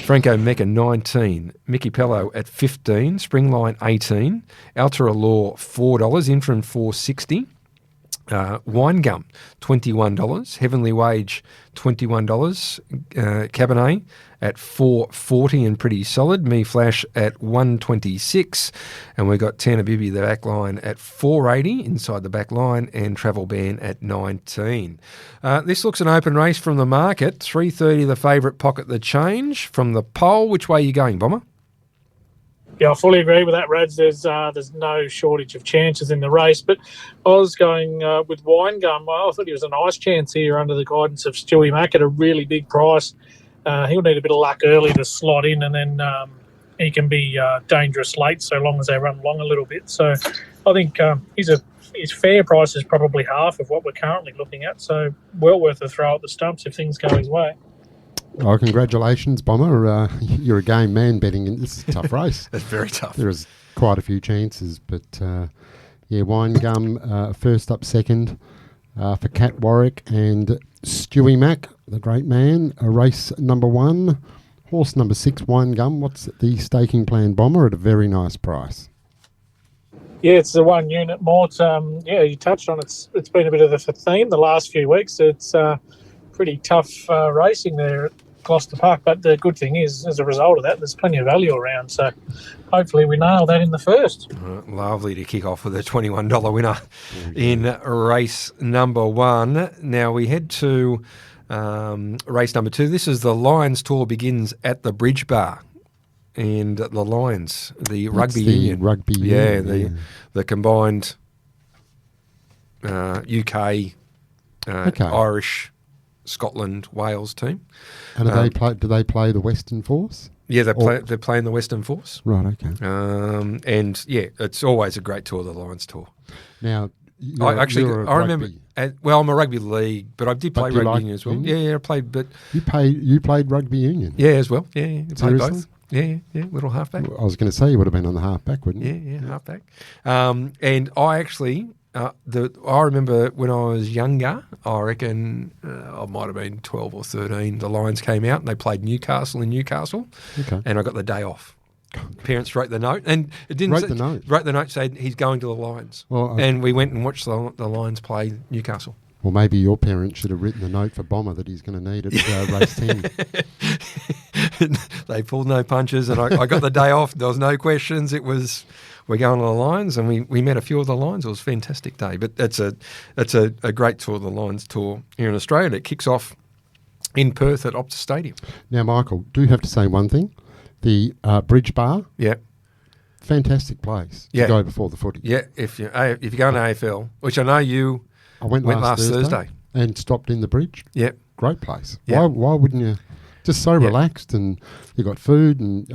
Franco Mecca, 19. Mickey Pello at 15. Springline, 18. Altera Law, $4. Interim, $4.60. Wine Gum, $21. Heavenly Wage, $21. Cabernet at $4.40 and pretty solid. Me Flash at $1.26. And we've got Tana Bibi, the back line, at $4.80 inside the back line, and Travel Ban at $19. This looks an open race from the market. 3.30 the favourite, Pocket the Change. From the poll, which way are you going, Bomber? Yeah, I fully agree with that, Rads. There's no shortage of chances in the race, but I was going with Wine Gum. I thought he was a nice chance here under the guidance of Stewie Mack at a really big price. He'll need a bit of luck early to slot in, and then he can be dangerous late so long as they run along a little bit. So I think his fair price is probably half of what we're currently looking at, so well worth a throw at the stumps if things go his way. Oh, congratulations, Bomber. You're a game man betting in this tough race. That's very tough. There's quite a few chances, but Wine Gum first up second for Cat Warwick, and Stewie Mack, the great man, race number 1. Horse number 6, Wine Gum. What's the staking plan, Bomber, at a very nice price? Yeah, it's the 1 unit, Mort. You touched on it. It's been a bit of a theme the last few weeks. It's pretty tough racing there at Gloucester Park, but the good thing is, as a result of that, there's plenty of value around, so hopefully we nail that in the first. Lovely to kick off with a $21 winner in race number 1. Now we head to Race number 2. This is the Lions Tour, begins at the Bridge Bar. And the Lions, the rugby union. Rugby union. The combined UK, Irish, Scotland, Wales team. And do they play the Western Force? Yeah, they're playing the Western Force. Right, okay. And yeah, it's always a great tour, the Lions Tour. Now, I remember. I'm a rugby league, but I did play rugby union as well. Union? Yeah, I played. But you played rugby union? Yeah, as well. Yeah, played Seriously? both. Yeah, little halfback. I was going to say you would have been on the halfback, wouldn't you? Yeah, halfback. And I actually, I remember when I was younger, I reckon I might have been 12 or 13, the Lions came out and they played Newcastle in Newcastle, and I got the day off. Parents wrote the note, and it didn't wrote the note, said he's going to the Lions. Well, and we went and watched the Lions play Newcastle. Well, maybe your parents should have written the note for Bomber that he's going to need at race 10. They pulled no punches, and I got the day off. There was no questions. It was, we're going to the Lions, and we met a few of the Lions. It was a fantastic day. But that's a great tour, the Lions Tour here in Australia. It kicks off in Perth at Optus Stadium. Now, Michael, do have to say one thing. The Bridge Bar, fantastic place to go before the footy. Yeah, if you're going to AFL, which I know you went last Thursday and stopped in the Bridge. Yeah, great place. Yeah. Why wouldn't you? Just so relaxed, and you got food and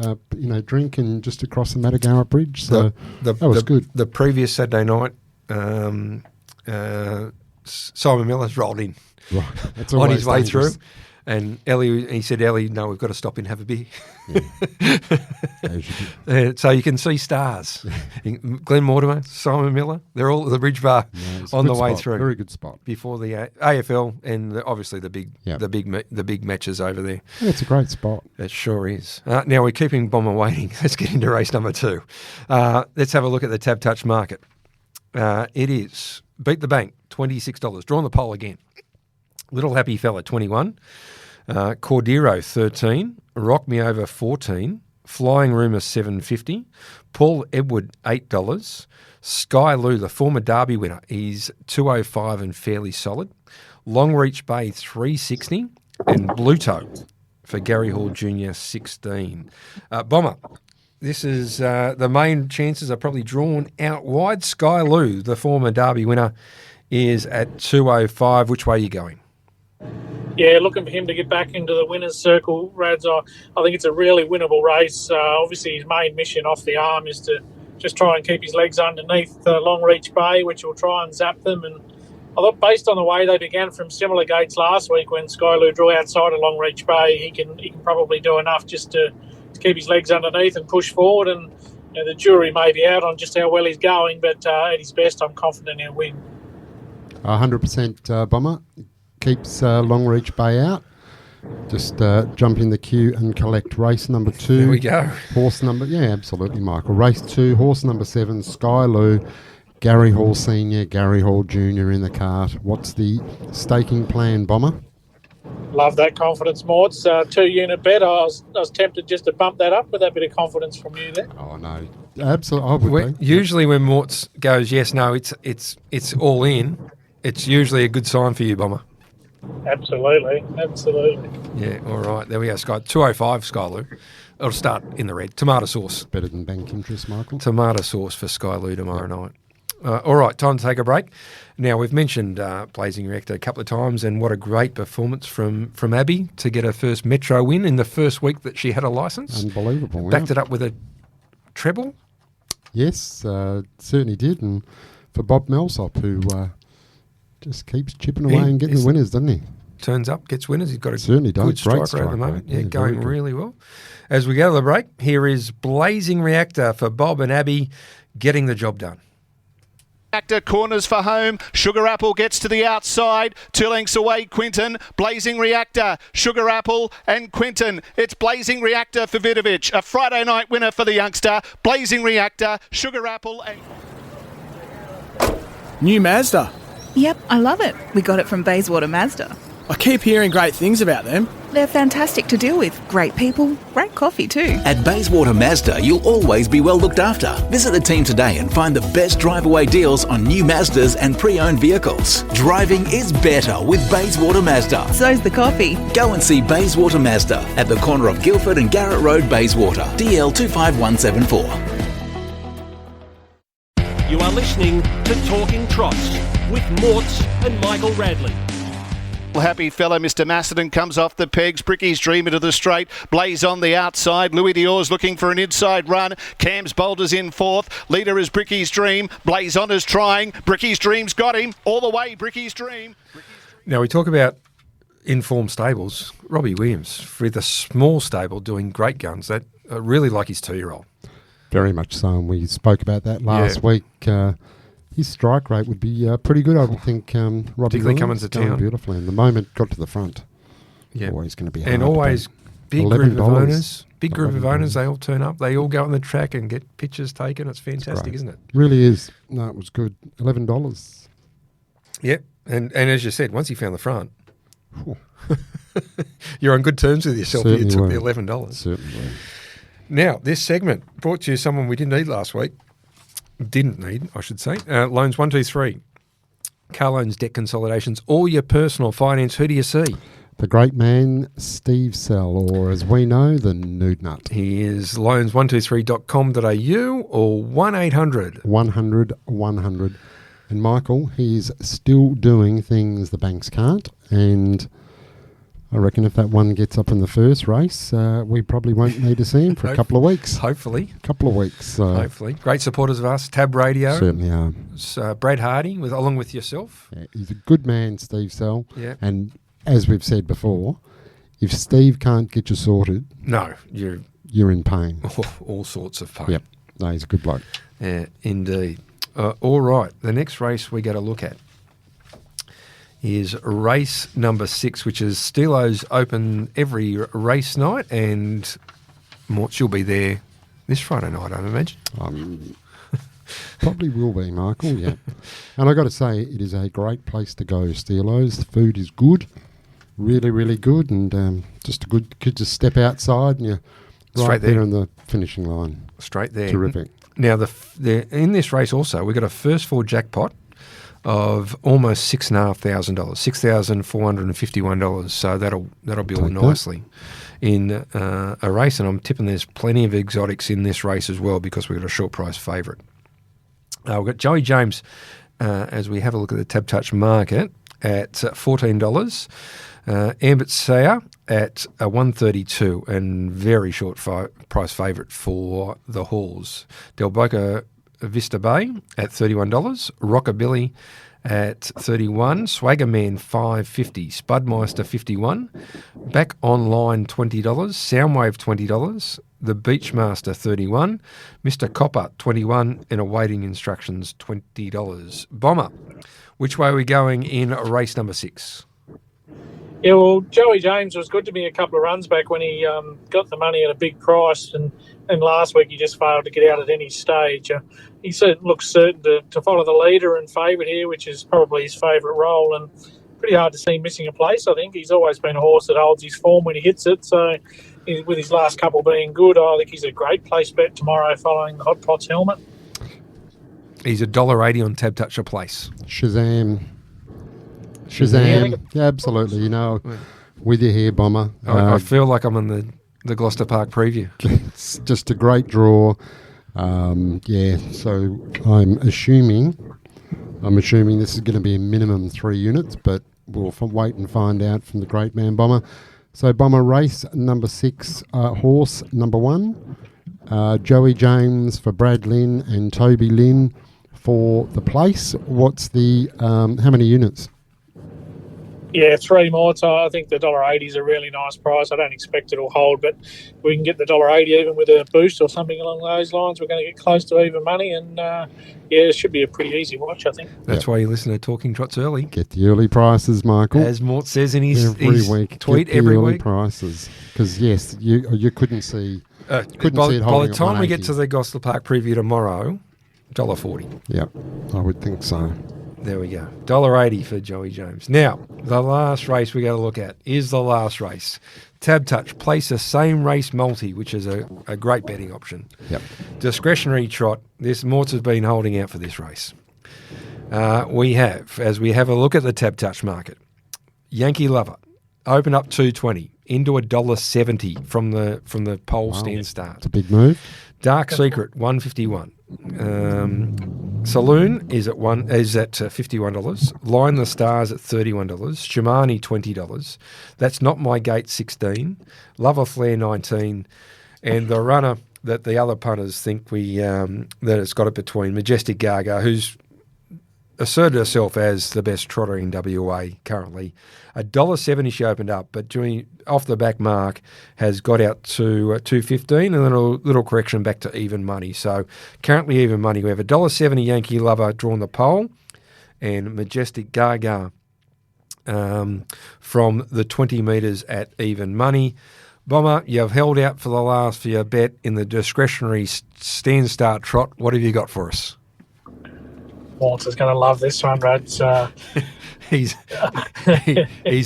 drink, and just across the Matagara Bridge. So that was good. The previous Saturday night, Simon Miller's rolled in on his way through. And he said, Ellie, no, we've got to stop in and have a beer. Yeah. So you can see stars. Glen Mortimer, Simon Miller, they're all at the Bridge Bar on the way through. Very good spot. Before the AFL and obviously the big matches over there. Yeah, it's a great spot. It sure is. Now we're keeping Bomber waiting. Let's get into race number 2. Let's have a look at the Tab Touch market. It is Beat the Bank, $26. Draw on the pole again. Little Happy Fella, 21. Cordero, 13. Rock Me Over, 14. Flying Rumour, $7.50. Paul Edward, $8. Sky Lou, the former Derby winner, he's $2.05 and fairly solid. Long Reach Bay, $3.60. And Bluto for Gary Hall Jr., $16. Bomber, this is the main chances are probably drawn out wide. Sky Lou, the former Derby winner, is at $2.05. Which way are you going? Yeah, looking for him to get back into the winner's circle, Rads. I think it's a really winnable race. Obviously, his main mission off the arm is to just try and keep his legs underneath Long Reach Bay, which will try and zap them. And I thought, based on the way they began from similar gates last week when Skyloo drew outside of Long Reach Bay, he can probably do enough just to keep his legs underneath and push forward. And the jury may be out on just how well he's going, but at his best, I'm confident he'll win. 100% Bomber. Keeps Long Reach Bay out. Just jump in the queue and collect race number 2. There we go. Horse number, absolutely, Michael. Race 2, horse number 7, Skyloo, Gary Hall Senior, Gary Hall Junior in the cart. What's the staking plan, Bomber? Love that confidence, Mords. 2-unit bet. I was tempted just to bump that up with that bit of confidence from you there. Oh no, absolutely. I would be. Usually, when Morts goes yes, no, it's all in. It's usually a good sign for you, Bomber. Absolutely. Yeah, all right. There we go, Sky. 205, Skyloo. It'll start in the red. Tomato sauce. Better than bank interest, Michael. Tomato sauce for Skyloo tomorrow night. All right, time to take a break. Now, we've mentioned Blazing Reactor a couple of times, and what a great performance from Abby to get her first Metro win in the first week that she had a licence. Unbelievable. Backed it up with a treble. Yes, certainly did. And for Bob Melsop, who... just keeps chipping away and getting the winners, doesn't he? Turns up, gets winners. He's got a certainly good strike rate at the moment. Yeah, going really well. As we go to the break, here is Blazing Reactor for Bob and Abby getting the job done. Reactor corners for home. Sugar Apple gets to the outside. 2 lengths away, Quinton. Blazing Reactor, Sugar Apple and Quinton. It's Blazing Reactor for Vidovic. A Friday night winner for the youngster. Blazing Reactor, Sugar Apple and... New Mazda. Yep, I love it. We got it from Bayswater Mazda. I keep hearing great things about them. They're fantastic to deal with. Great people, great coffee too. At Bayswater Mazda, you'll always be well looked after. Visit the team today and find the best drive-away deals on new Mazdas and pre-owned vehicles. Driving is better with Bayswater Mazda. So's the coffee. Go and see Bayswater Mazda at the corner of Guildford and Garrett Road, Bayswater. DL 25174. You are listening to Talking Trots with Morts and Michael Radley. Happy fellow Mr. Macedon comes off the pegs. Bricky's Dream into the straight. Blaze on the outside. Louis Dior's looking for an inside run. Cam's Boulders in fourth. Leader is Bricky's Dream. Blaze on is trying. Bricky's Dream's got him. All the way, Bricky's Dream. Now, we talk about informed stables. Robbie Williams, with a small stable doing great guns, that really like his 2-year-old. Very much so, and we spoke about that last week. His strike rate would be pretty good, I would think. Robbie Particularly coming Williams to going town. beautifully, and the moment got to the front, Yeah, always going to be hard. and always to beat. big group of $11. owners. Big group of owners. They all turn up. They all go on the track and get pictures taken. It's fantastic, Great. isn't it? Really is. No, it was good. $11. Yep. And as you said, once he found the front, you're on good terms with yourself. You Certainly took were. the $11. Certainly. Now, this segment brought to you someone we didn't need last week. Didn't need, I should say. Loans 1, 2, 3. Car loans, debt consolidations, all your personal finance. Who do you see? The great man, Steve Sell, or as we know, the Nude Nut. He is loans123.com.au or 1-800. 100 100. And Michael, he's still doing things the banks can't. And I reckon if that one gets up in the first race, we probably won't need to see him for a couple of weeks. Hopefully. A couple of weeks. Hopefully. Great supporters of us. Tab Radio. Certainly are. Brad Hardy, along with yourself. Yeah, he's a good man, Steve Sell. Yeah. And as we've said before, if Steve can't get you sorted, No, you're in pain. all sorts of pain. Yep. No, he's a good bloke. Yeah, indeed. All right. The next race we got to look at is race number 6, which is Steelo's Open every race night, and Mort, you'll be there this Friday night, I imagine. Probably will be, Michael, yeah. And I got to say, it is a great place to go, Steelo's. The food is good, really, really good, and just a good, could just step outside and you're right there on the finishing line. Straight there. Terrific. Now, in this race also, we got a first four jackpot of almost $6,500, $6,451. So that'll build nicely in a race, and I'm tipping there's plenty of exotics in this race as well because we've got a short price favourite. We've got Joey James as we have a look at the Tab Touch market at $14. Ambit Sayer at $132 and very short price favourite for the Halls. Del Boca Vista Bay at $31. Rockabilly at $31. Swaggerman $5.50. Spudmeister $51. Back Online $20. Soundwave $20. The Beachmaster $31. Mr. Copper $21 and awaiting instructions $20. Bomber, which way are we going in race number 6? Yeah, well, Joey James was good to me a couple of runs back when he got the money at a big price, and last week he just failed to get out at any stage. He looks certain to follow the leader and favourite here, which is probably his favourite role, and pretty hard to see him missing a place, I think. He's always been a horse that holds his form when he hits it, so with his last couple being good, I think he's a great place bet tomorrow following the Hot Pots helmet. He's $1.80 on Tab Touch a place. Shazam. Yeah, absolutely. You know, with you here, Bomber. I feel like I'm on the Gloucester Park preview. It's just a great draw. So I'm assuming this is going to be a minimum 3 units, but we'll wait and find out from the great man Bomber. So Bomber, race number 6, horse number 1, Joey James for Brad Lynn and Toby Lynn for the place. What's the how many units? Yeah, 3 more. So I think the $1.80 is a really nice price. I don't expect it'll hold, but we can get the $1.80 even with a boost or something along those lines. We're going to get close to even money, and it should be a pretty easy watch, I think. That's why you listen to Talking Trots early. Get the early prices, Michael. As Mort says in his week. tweet Get the every early week. Prices, because yes, you couldn't see. By the time we get to the Gosler Park preview tomorrow, $1.40. Yeah, I would think so. There we go. $1.80 for Joey James. Now, the last race we got to look at is the last race. Tab Touch. Place a same race multi, which is a great betting option. Yep. Discretionary trot. This Morts has been holding out for this race. We have a look at the Tab Touch market. Yankee Lover. Open up 220 into $1.70 from the pole stand start. It's a big move. Dark Secret 151. Saloon is at $51. Line the Stars at $31. Shimani $20. That's Not My Gate $16. Lover Flair $19. And the runner that the other punters think that it's got it between, Majestic Gaga, who's asserted herself as the best trotter in WA currently. $1.70 she opened up, but doing off the back mark has got out to $2.15 and then a little correction back to even money. So currently even money. We have $1.70 Yankee Lover drawn the pole and Majestic Gaga from the 20 metres at even money. Bomber, you've held out for the last for your bet in the discretionary stand start trot. What have you got for us? Walter's going to love this one, Brad. He's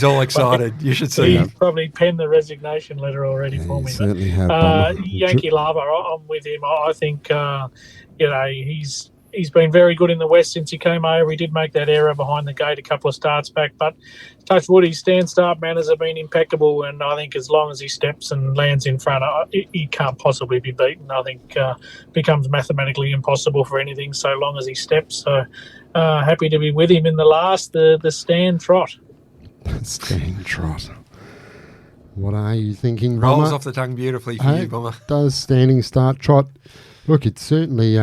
all excited. You should see him. He's probably penned the resignation letter already for me. Certainly have. Yankee Lover, I'm with him. I think he's been very good in the West since he came over. He did make that error behind the gate a couple of starts back, but touch wood, his stand-start manners have been impeccable, and I think as long as he steps and lands in front, he can't possibly be beaten. I think becomes mathematically impossible for anything so long as he steps. So happy to be with him in the stand trot. Stand trot. What are you thinking, Rolls Bomber? off the tongue beautifully for you, Bomber. Does standing start trot. Look, it's certainly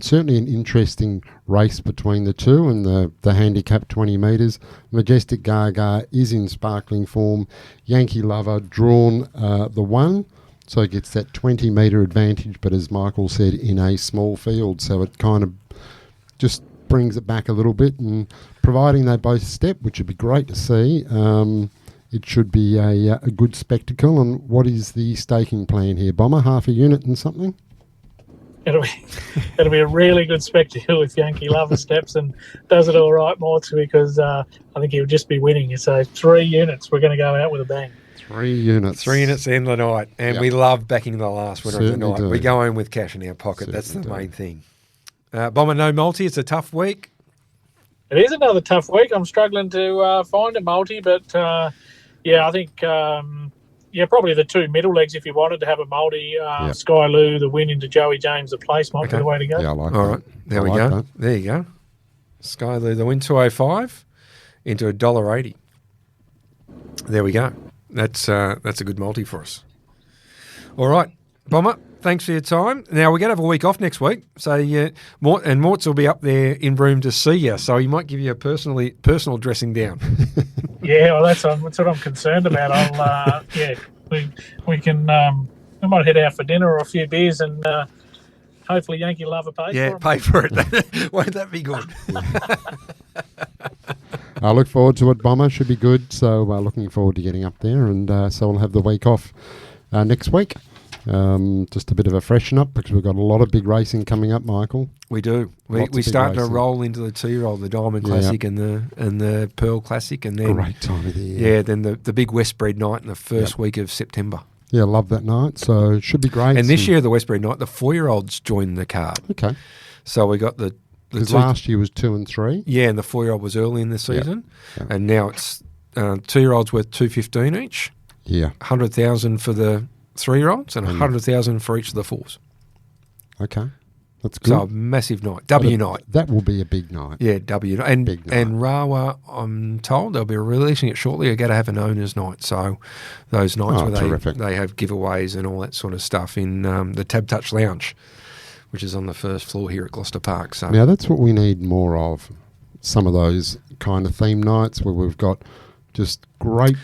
certainly an interesting race between the two and the handicap 20 metres. Majestic Gaga is in sparkling form. Yankee Lover drawn the one, so it gets that 20 metre advantage, but as Michael said, in a small field, so it kind of just brings it back a little bit, and providing they both step, which would be great to see, it should be a good spectacle. And what is the staking plan here, Bomber? Half a unit and something? It'll be a really good spectacle if Yankee Lover steps and does it all right, Morts, because I think he'll just be winning. So 3 units, we're going to go out with a bang. 3 units. 3 units end the night, and we love backing the last winner of the night. Do. We go in with cash in our pocket. That's the main thing. Bomber, no multi. It's a tough week. It is another tough week. I'm struggling to find a multi, but I think... probably the 2 middle legs if you wanted to have a multi. Sky Lou, the win into Joey James, the place might be the way to go. Yeah, I like All that. right, there we go. That. There you go. Sky Lou, the win 205 into $1.80. There we go. That's a good multi for us. All right, Bomber, thanks for your time. Now, we're going to have a week off next week, so Morts will be up there in Broome to see you, so he might give you a personal dressing down. Yeah, well, that's what I'm concerned about. We can we might head out for dinner or a few beers, and hopefully Yankee Lover pays for it. Yeah, pay for it. Won't that be good? I look forward to it, Bomber. Should be good. So looking forward to getting up there, and so we'll have the week off next week. Just a bit of a freshen up because we've got a lot of big racing coming up, Michael. We do. We start to roll into the 2-year-old, the Diamond Classic and the Pearl Classic, and then great time of the year. Yeah, then the big Westbury night in the first week of September. Yeah, love that night. So it should be great. And this year, the Westbury night, the 4-year-olds joined the card. Okay. So we got the last year was 2 and 3. Yeah, and the 4-year-old was early in the season, and now it's 2-year-olds worth $215 each. Yeah, 100,000 for the 3-year-olds and 100,000 for each of the 4s. Okay, that's good. So a massive night, W night. That will be a big night. Yeah, W night. And big night. And Rawa, I'm told they'll be releasing it shortly. They're going to have an owners' night. So those nights where they have giveaways and all that sort of stuff in the Tab Touch Lounge, which is on the first floor here at Gloucester Park. So now that's what we need more of. Some of those kind of theme nights where we've got just great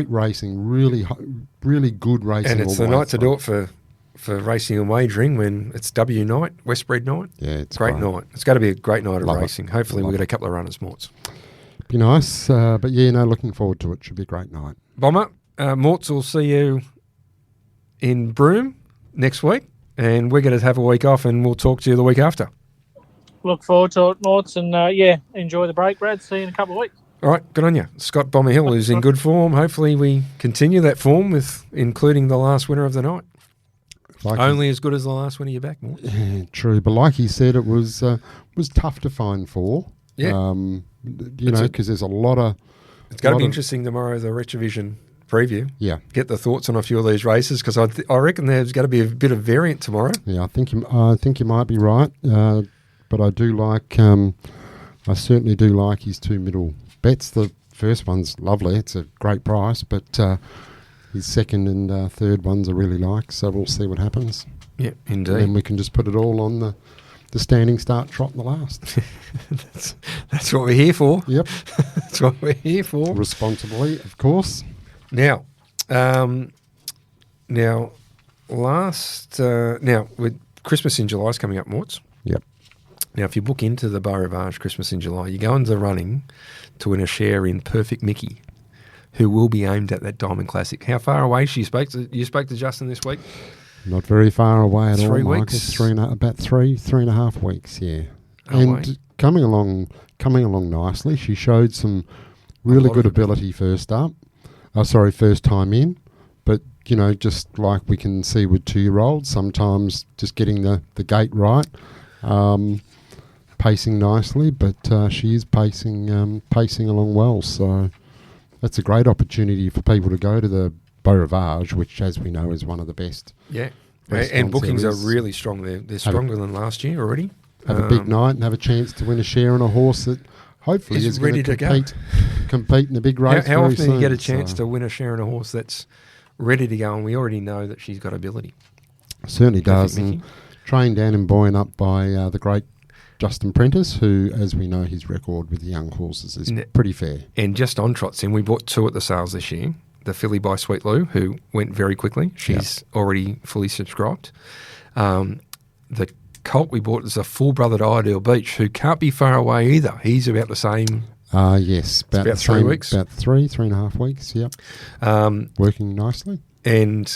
racing, really good racing. And it's the night to do it for racing and wagering when it's W night, Westbury night. Yeah, it's great night. It's going to be a great night of racing. Hopefully we'll get a couple of runners, Morts. Be nice, but looking forward to it. Should be a great night. Bomber, Morts will see you in Broome next week, and we're going to have a week off, and we'll talk to you the week after. look forward to it, Morts, and enjoy the break, Brad. See you in a couple of weeks. All right, good on you. Scott Bomber Hill is in good form. Hopefully we continue that form with including the last winner of the night. Only as good as the last winner you're back, Mort. Yeah, true. But like he said, it was tough to find 4. Yeah. Because there's a lot of... It's going to be interesting tomorrow, the Retrovision preview. Yeah. Get the thoughts on a few of these races, because I reckon there's going to be a bit of variant tomorrow. Yeah, I think you might be right. But I do like... I certainly do like his 2 middle bets. The first one's lovely. It's a great price, but his second and third ones I really like, so we'll see what happens. Yeah, indeed. And then we can just put it all on the standing start trot in the last. That's what we're here for. Yep. That's what we're here for. Responsibly, of course. Now, with Christmas in July is coming up, Morts. Yep. Now, if you book into the Beau Rivage Christmas in July, you go into the running to win a share in Perfect Mickey, who will be aimed at that Diamond Classic. How far away? You spoke to Justin this week? Not very far away at all, 3 Michael. weeks? About 3.5 weeks, yeah. And coming along nicely. She showed some really good ability first time in. But, just like we can see with 2-year-olds, sometimes just getting the gait right, pacing nicely, but she is pacing along well. So that's a great opportunity for people to go to the Beau Rivage, which, as we know, is one of the best. Yeah, and bookings are really strong. They're stronger than last year already. Have a big night and have a chance to win a share on a horse that hopefully is ready to compete in a big race. How often soon, you get a chance to win a share on a horse that's ready to go, and we already know that she's got ability. Certainly does, and trained down and buoyed up by the great Justin Prentice, who, as we know, his record with the young horses is pretty fair. And just on trots, we bought 2 at the sales this year. The filly by Sweet Lou, who went very quickly. She's already fully subscribed. The colt we bought is a full brother to Ideal Beach, who can't be far away either. He's about the same. Yes, about 3 weeks. About 3.5 weeks, yep. Working nicely. And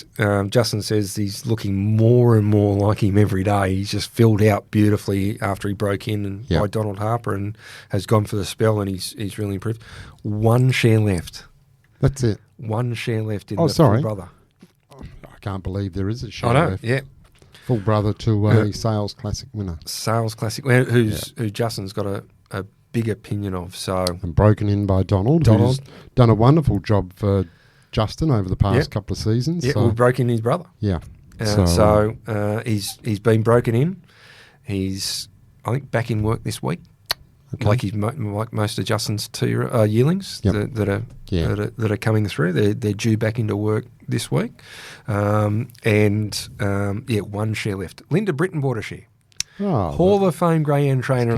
Justin says he's looking more and more like him every day. He's just filled out beautifully after he broke in by Donald Harper and has gone for the spell, and he's really improved. 1 share left. That's it. 1 share left in the full brother. I can't believe there is a share left. Yeah. Full brother to a Sales Classic winner. Sales Classic winner, who Justin's got a big opinion of. And broken in by Donald, who's done a wonderful job for Justin over the past couple of seasons. Yeah, broke in his brother. Yeah. He's been broken in. He's, I think, back in work this week. Okay. Like most of Justin's 2 yearlings that are coming through. They're due back into work this week. 1 share left. Linda Britton bought a share. Hall of Fame greyhound trainer,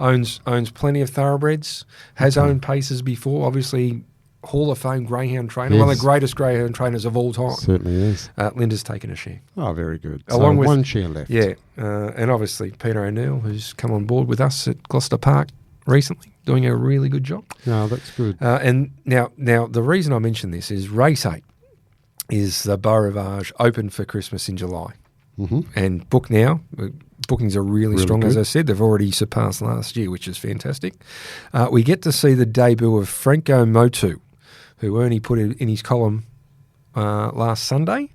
owns plenty of thoroughbreds, has owned paces before, obviously Hall of Fame greyhound trainer, one of the greatest greyhound trainers of all time. Certainly is. Linda's taken a share. Oh, very good. Along with 1 share left. Yeah, and obviously Peter O'Neill, who's come on board with us at Gloucester Park recently, doing a really good job. No, that's good. And now the reason I mention this is race 8 is the Beau Rivage open for Christmas in July. Mm-hmm. And book now. Bookings are really strong, as I said. They've already surpassed last year, which is fantastic. We get to see the debut of Franco Motu, who Ernie put in his column last Sunday,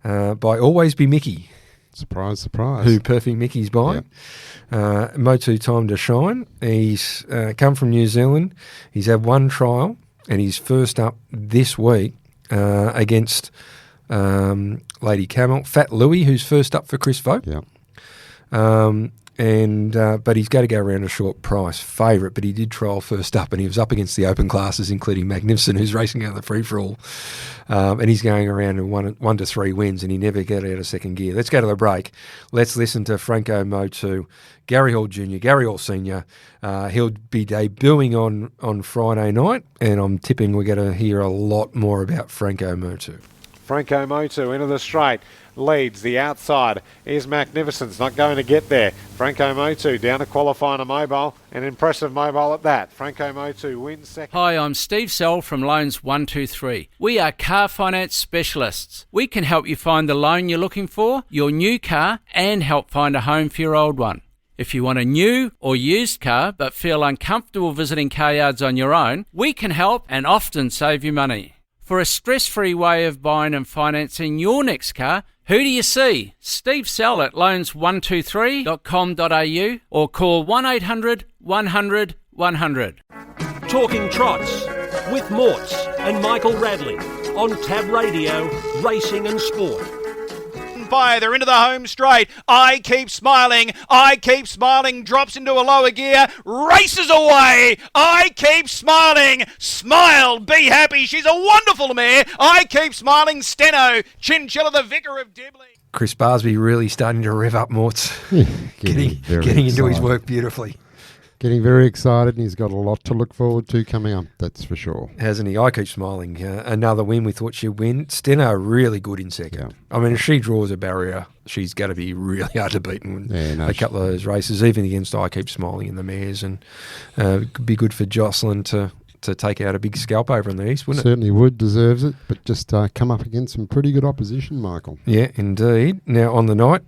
by Always Be Mickey. Surprise, surprise. Who Perfect Mickey's by. Yep. Motu Time to Shine. He's come from New Zealand. He's had 1 trial, and he's first up this week against Lady Camel. Fat Louie, who's first up for Chris Vogt. Yeah. But he's got to go around a short price favourite, but he did trial first up, and he was up against the open classes, including Magnificent, who's racing out of the free-for-all, and he's going around in 1 to 3 wins, and he never got out of second gear. Let's go to the break. Let's listen to Franco Motu, Gary Hall Jr., Gary Hall Sr. He'll be debuting on Friday night, and I'm tipping we're going to hear a lot more about Franco Motu. Franco Motu into the straight, leads the outside, is Magnificent's not going to get there. Franco Motu down to qualifying a mobile, an impressive mobile at that. Franco Motu wins second. Hi, I'm Steve Sell from Loans 123. We are car finance specialists. We can help you find the loan you're looking for, your new car, and help find a home for your old one. If you want a new or used car but feel uncomfortable visiting car yards on your own, we can help and often save you money. For a stress-free way of buying and financing your next car, who do you see? Steve Sell at loans123.com.au or call 1800 100 100. Talking Trots with Morts and Michael Radley on Tab Radio, Racing and Sport. They're into the home straight. I Keep Smiling, drops into a lower gear, races away. I Keep Smiling, smile, be happy. She's a wonderful mare. I Keep Smiling, Steno, Chinchilla, the Vicar of Dibley. Chris Barsby really starting to rev up Morts. getting into his work beautifully. Getting very excited, and he's got a lot to look forward to coming up, that's for sure. Hasn't he? I Keep Smiling. Another win we thought she'd win. Steno really good in second. Yeah. I mean, if she draws a barrier, she's going to be really hard to beat in a couple of those races, even against I Keep Smiling in the mares. And could be good for Jocelyn to take out a big scalp over in the east, wouldn't it? Certainly would, deserves it, but just come up against some pretty good opposition, Michael. Yeah, indeed. Now, on the night,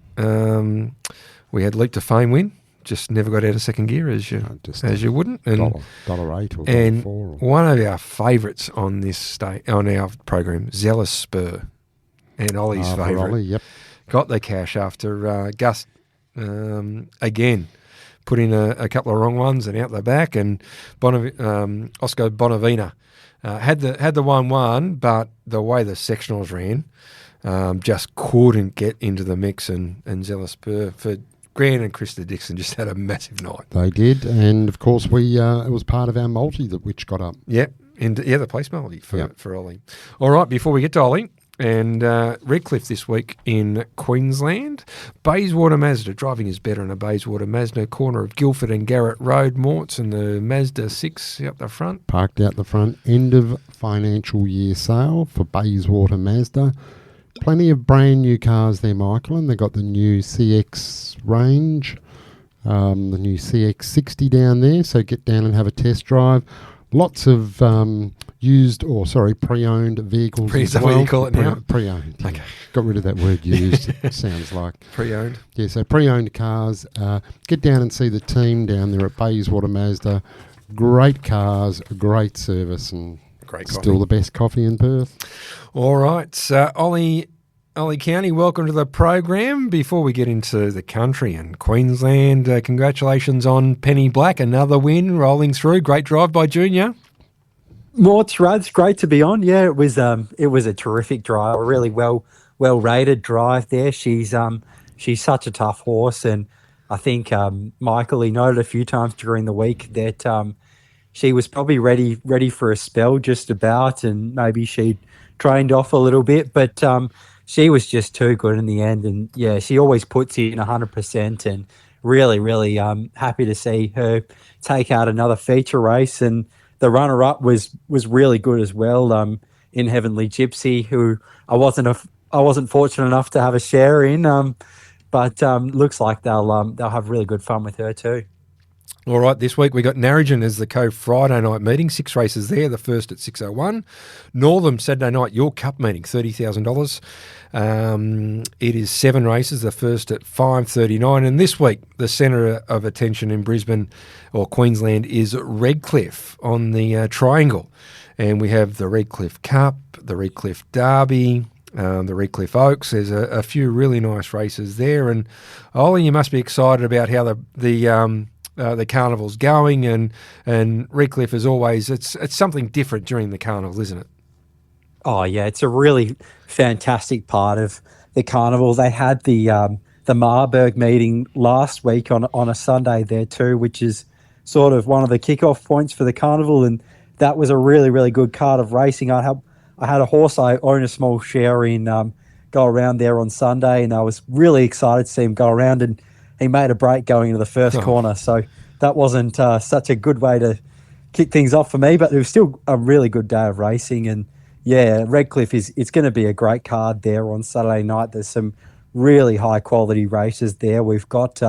we had Leap to Fame win. Just never got out of second gear as you wouldn't. And $1.08 or and $4. One of our favourites on our program, Zealous Spur, and Ollie's favourite. Ollie, yep. Got the cash after Gus again put in a couple of wrong ones and out the back, and Oscar Bonavina had the 1-1, but the way the sectionals ran, just couldn't get into the mix, and Zealous Spur for Grant and Krista Dixon just had a massive night. They did, and of course it was part of our multi which got up. Yep, and the place multi for Ollie. All right, before we get to Ollie, and Redcliffe this week in Queensland, Bayswater Mazda driving is better in a Bayswater Mazda, corner of Guildford and Garrett Road. Morts and the Mazda 6 out the front. Parked out the front, end of financial year sale for Bayswater Mazda. Plenty of brand new cars there, Michael, and they've got the new CX range, the new CX60 down there, so get down and have a test drive. Lots of pre-owned vehicles as well. What do you call it now? Pre-owned. Okay. Yeah. Got rid of that word used. It sounds like. Pre-owned. Yeah, so pre-owned cars. Get down and see the team down there at Bayswater Mazda. Great cars, great service, and great still the best coffee in Perth. All right, Ollie Cownie, welcome to the program. Before we get into the country and Queensland, congratulations on Penny Black, another win rolling through. Great drive by Junior. Morts, Ruds, great to be on. Yeah, it was a terrific drive, a really well rated drive there. She's such a tough horse, and I think Michael, he noted a few times during the week that she was probably ready for a spell just about, and maybe she'd trained off a little bit, but she was just too good in the end. And yeah, she always puts in 100%, and really happy to see her take out another feature race. And the runner-up was really good as well, in Heavenly Gypsy, who I wasn't fortunate enough to have a share in, but looks like they'll have really good fun with her too. All right, this week we got Narrogin as the Friday night meeting, 6 races there, the first at 6:01. Northam Saturday night York Cup meeting, $30,000. It is 7 races, the first at 5:39. And this week, the centre of attention in Brisbane or Queensland is Redcliffe on the Triangle. And we have the Redcliffe Cup, the Redcliffe Derby, the Redcliffe Oaks. There's a few really nice races there. And Ollie, you must be excited about how the carnival's going, and Redcliffe is always it's something different during the carnival, isn't it? Oh yeah, it's a really fantastic part of the carnival. They had the Marburg meeting last week on a Sunday there too, which is sort of one of the kickoff points for the carnival, and that was a really good card of racing. I had a horse I own a small share in go around there on Sunday, and I was really excited to see him go around, and he made a break going into the first corner, so that wasn't such a good way to kick things off for me, but it was still a really good day of racing. And yeah, Redcliffe it's going to be a great card there on Saturday night. There's some really high quality races there. We've got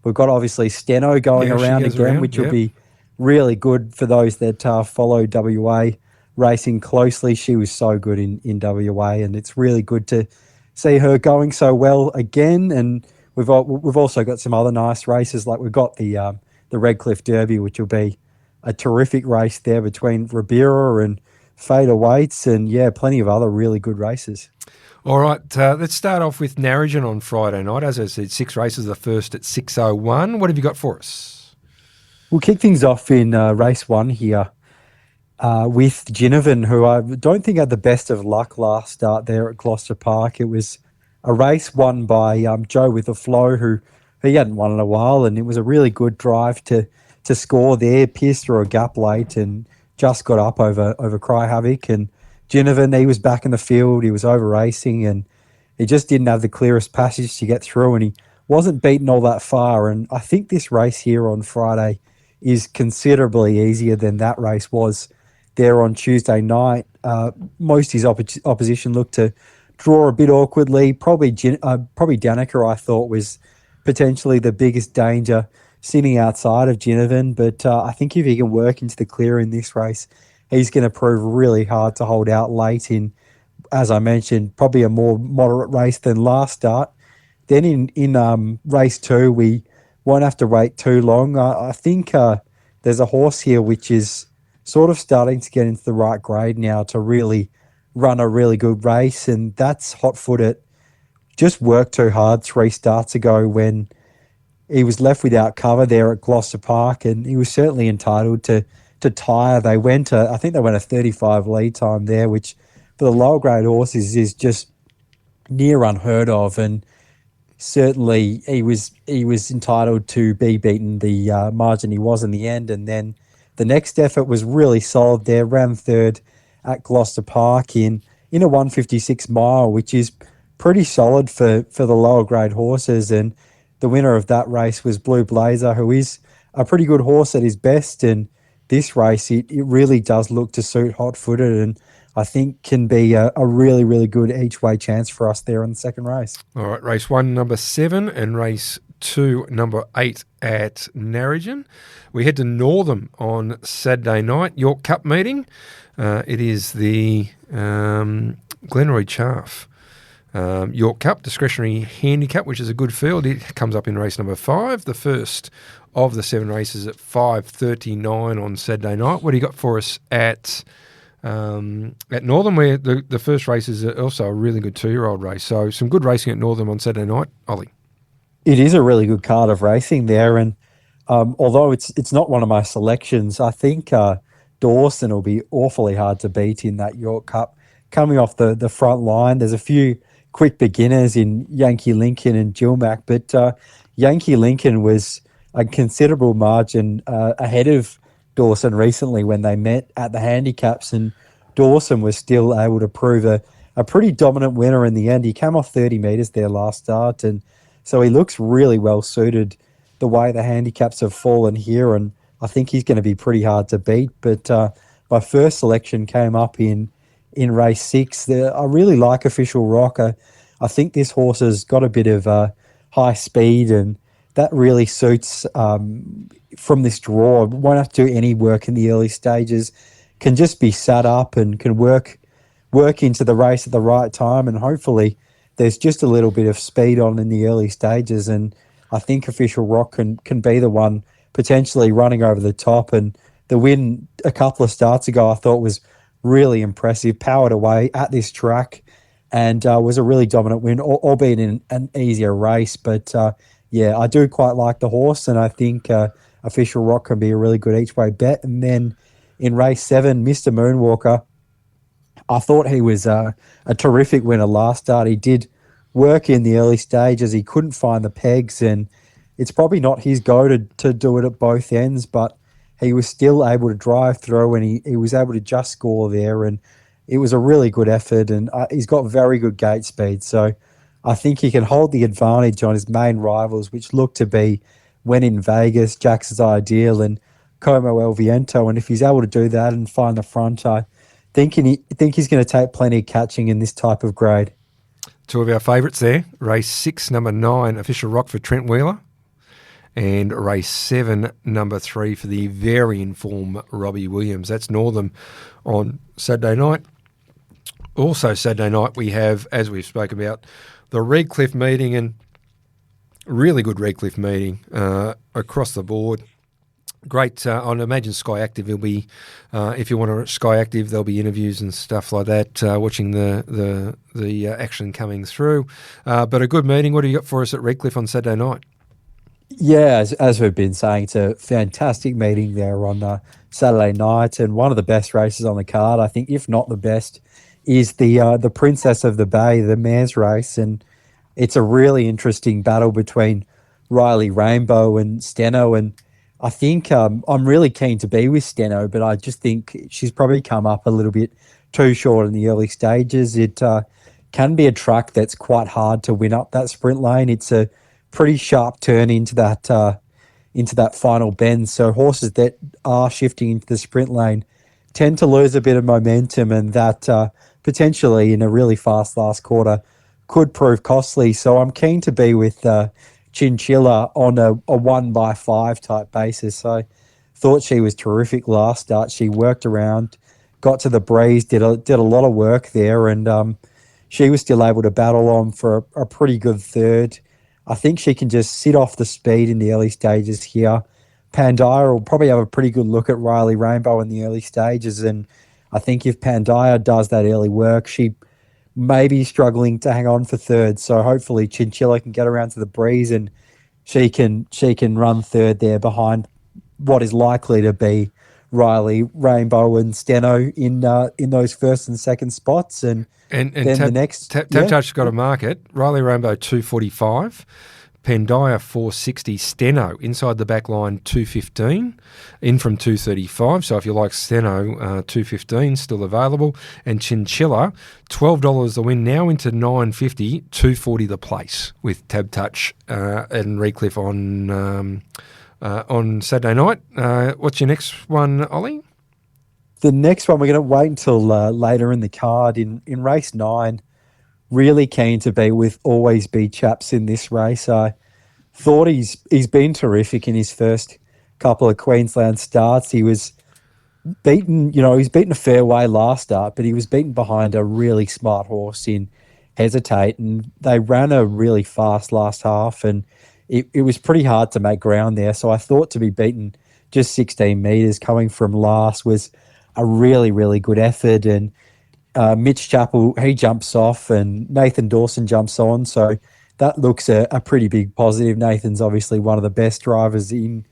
obviously Steno going around again, which will be really good for those that follow WA racing closely. She was so good in WA, and it's really good to see her going so well again. And we've also got some other nice races, like we've got the Redcliffe Derby, which will be a terrific race there between Ribera and Fader Waits, and plenty of other really good races. All right, let's start off with Narrogin on Friday night. As I said, 6 races, the first at 6:01. What have you got for us? We'll kick things off in race 1 here with Ginnivan, who I don't think had the best of luck last start there at Gloucester Park. It was a race won by Joe with a Flow, who he hadn't won in a while, and it was a really good drive to score there, pierced through a gap late and just got up over Cry Havoc. And Ginnivan, he was back in the field, he was over racing, and he just didn't have the clearest passage to get through, and he wasn't beaten all that far. And I think this race here on Friday is considerably easier than that race was there on Tuesday night. Most of his opposition looked to draw a bit awkwardly. Probably Danica, I thought, was potentially the biggest danger sitting outside of Ginnivan, but I think if he can work into the clear in this race, he's going to prove really hard to hold out late in, as I mentioned, probably a more moderate race than last start. Then in race 2, we won't have to wait too long. I think there's a horse here which is sort of starting to get into the right grade now to really run a really good race, and that's Hot Foot. It just worked too hard 3 starts ago when he was left without cover there at Gloucester Park, and he was certainly entitled to tire. I think they went a 35 lead time there, which for the lower grade horses is just near unheard of, and certainly he was entitled to be beaten the margin he was in the end. And then the next effort was really solid there, ran third at Gloucester Park in a 156 mile, which is pretty solid for the lower grade horses. And the winner of that race was Blue Blazer, who is a pretty good horse at his best. And this race, it really does look to suit Hot Footed, and I think can be a really, really good each way chance for us there in the second race. All right, race 1, number 7, and race 2, number 8 at Narrogin. We head to Northam on Saturday night, York Cup meeting. It is the Glenroy Chaff York Cup discretionary handicap, which is a good field. It comes up in race number 5, the first of the 7 races at 5:39 on Saturday night. What do you got for us at Northam, where the first race is also a really good 2-year-old race? So some good racing at Northam on Saturday night, Ollie. It is a really good card of racing there, and although it's not one of my selections, I think Dawson will be awfully hard to beat in that York Cup. Coming off the front line, there's a few quick beginners in Yankee Lincoln and Gilmac, but Yankee Lincoln was a considerable margin ahead of Dawson recently when they met at the handicaps, and Dawson was still able to prove a pretty dominant winner in the end. He came off 30 metres there last start, and so he looks really well suited the way the handicaps have fallen here, and I think he's going to be pretty hard to beat. But my first selection came up in race 6. I really like Official Rock. I think this horse has got a bit of high speed, and that really suits from this draw. Won't have to do any work in the early stages, can just be sat up and can work into the race at the right time, and hopefully there's just a little bit of speed on in the early stages, and I think Official Rock can be the one potentially running over the top. And the win a couple of starts ago I thought was really impressive, powered away at this track, and was a really dominant win, albeit in an easier race. But I do quite like the horse, and I think Official Rock can be a really good each-way bet. And then in race 7, Mr. Moonwalker, I thought he was a terrific winner last start. He did work in the early stages. He couldn't find the pegs, and it's probably not his go to do it at both ends, but he was still able to drive through, and he was able to just score there, and it was a really good effort, and he's got very good gate speed. So I think he can hold the advantage on his main rivals, which look to be When in Vegas, Jackson's Ideal, and Como El Viento. And if he's able to do that and find the front, I think he's going to take plenty of catching in this type of grade. 2 of our favourites there. Race 6, number 9, Official Rock for Trent Wheeler. And race 7, number 3 for the very informed Robbie Williams. That's Northam on Saturday night. Also Saturday night we have, as we've spoken about, the Redcliffe meeting, and Really good Redcliffe meeting across the board. Great. I'd imagine Sky Active will be, if you want to Sky Active, there'll be interviews and stuff like that, watching the action coming through. But a good meeting. What do you got for us at Redcliffe on Saturday night? Yeah, as we've been saying, it's a fantastic meeting there on Saturday night, and one of the best races on the card. I think, if not the best, is the Princess of the Bay, the mares race, and it's a really interesting battle between Riley Rainbow and Steno, and I think I'm really keen to be with Steno, but I just think she's probably come up a little bit too short in the early stages. It can be a track that's quite hard to win up that sprint lane. It's a pretty sharp turn into that final bend. So horses that are shifting into the sprint lane tend to lose a bit of momentum, and that potentially in a really fast last quarter could prove costly. So I'm keen to be with Chinchilla on a 1x5 type basis. I thought she was terrific last start. She worked around, got to the breeze, did a lot of work there, and she was still able to battle on for a pretty good third. I think she can just sit off the speed in the early stages here. Pandia will probably have a pretty good look at Riley Rainbow in the early stages, and I think if Pandia does that early work, she may be struggling to hang on for third. So hopefully Chinchilla can get around to the breeze and she can run third there behind what is likely to be Riley Rainbow and Steno in those first and second spots, and then the next Tab Touch's got a market. Riley Rainbow 245, Pandia 460, Steno inside the back line 215, in from 235. So if you like Steno, 215 still available, and Chinchilla $12 the win now into 950, 240 the place with Tab Touch and Redcliffe on Saturday night. What's your next one, Ollie? The next one, we're going to wait until later in the card. In race 9, really keen to be with Always Be Chaps in this race. I thought he's been terrific in his first couple of Queensland starts. He was beaten, he's beaten a fair way last start, but he was beaten behind a really smart horse in Hesitate, and they ran a really fast last half, and it was pretty hard to make ground there. So I thought to be beaten just 16 metres coming from last was a really, really good effort. And Mitch Chappell, he jumps off and Nathan Dawson jumps on. So that looks a pretty big positive. Nathan's obviously one of the best drivers in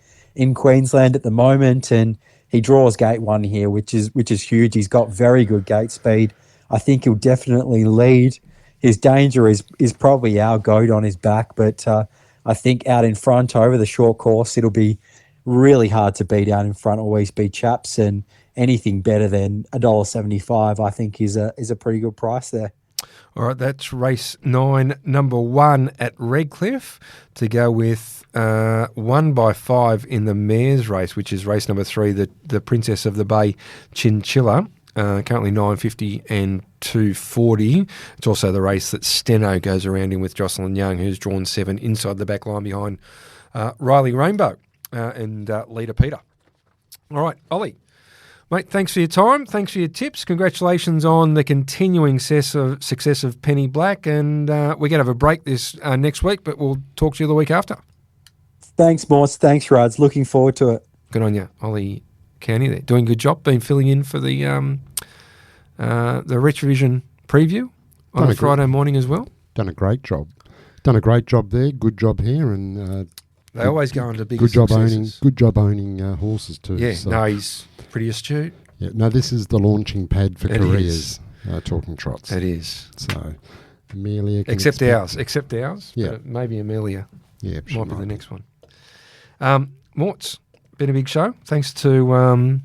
Queensland at the moment, and he draws gate 1 here, which is huge. He's got very good gate speed. I think he'll definitely lead. His danger is probably our goat on his back, but I think out in front over the short course, it'll be really hard to beat out in front. Always Be Chaps, and anything better than $1.75, I think, is a pretty good price there. All right, that's race 9, number 1 at Redcliffe, to go with 1x5 in the mares race, which is race number 3, the Princess of the Bay Chinchilla, currently 950 and 240. It's also the race that Steno goes around in with Jocelyn Young, who's drawn 7 inside the back line behind Riley Rainbow and Leader Peter. All right, Ollie. Mate, thanks for your time. Thanks for your tips. Congratulations on the continuing success of Penny Black. And we're going to have a break this next week, but we'll talk to you the week after. Thanks, Morse. Thanks, Rads. Looking forward to it. Good on you, Ollie Cownie there. Doing a good job. Been filling in for the Retrovision preview on a Friday morning as well. Done a great job. Done a great job there. Good job here. And they always go into big successes. Good job owning horses too. Yeah, so. No, he's pretty astute. Yeah, no, this is the launching pad for careers. Talking Trots. It is. So Amelia, except ours. Yeah, but maybe Amelia. Yeah, might be the next one. Morts, been a big show. Thanks to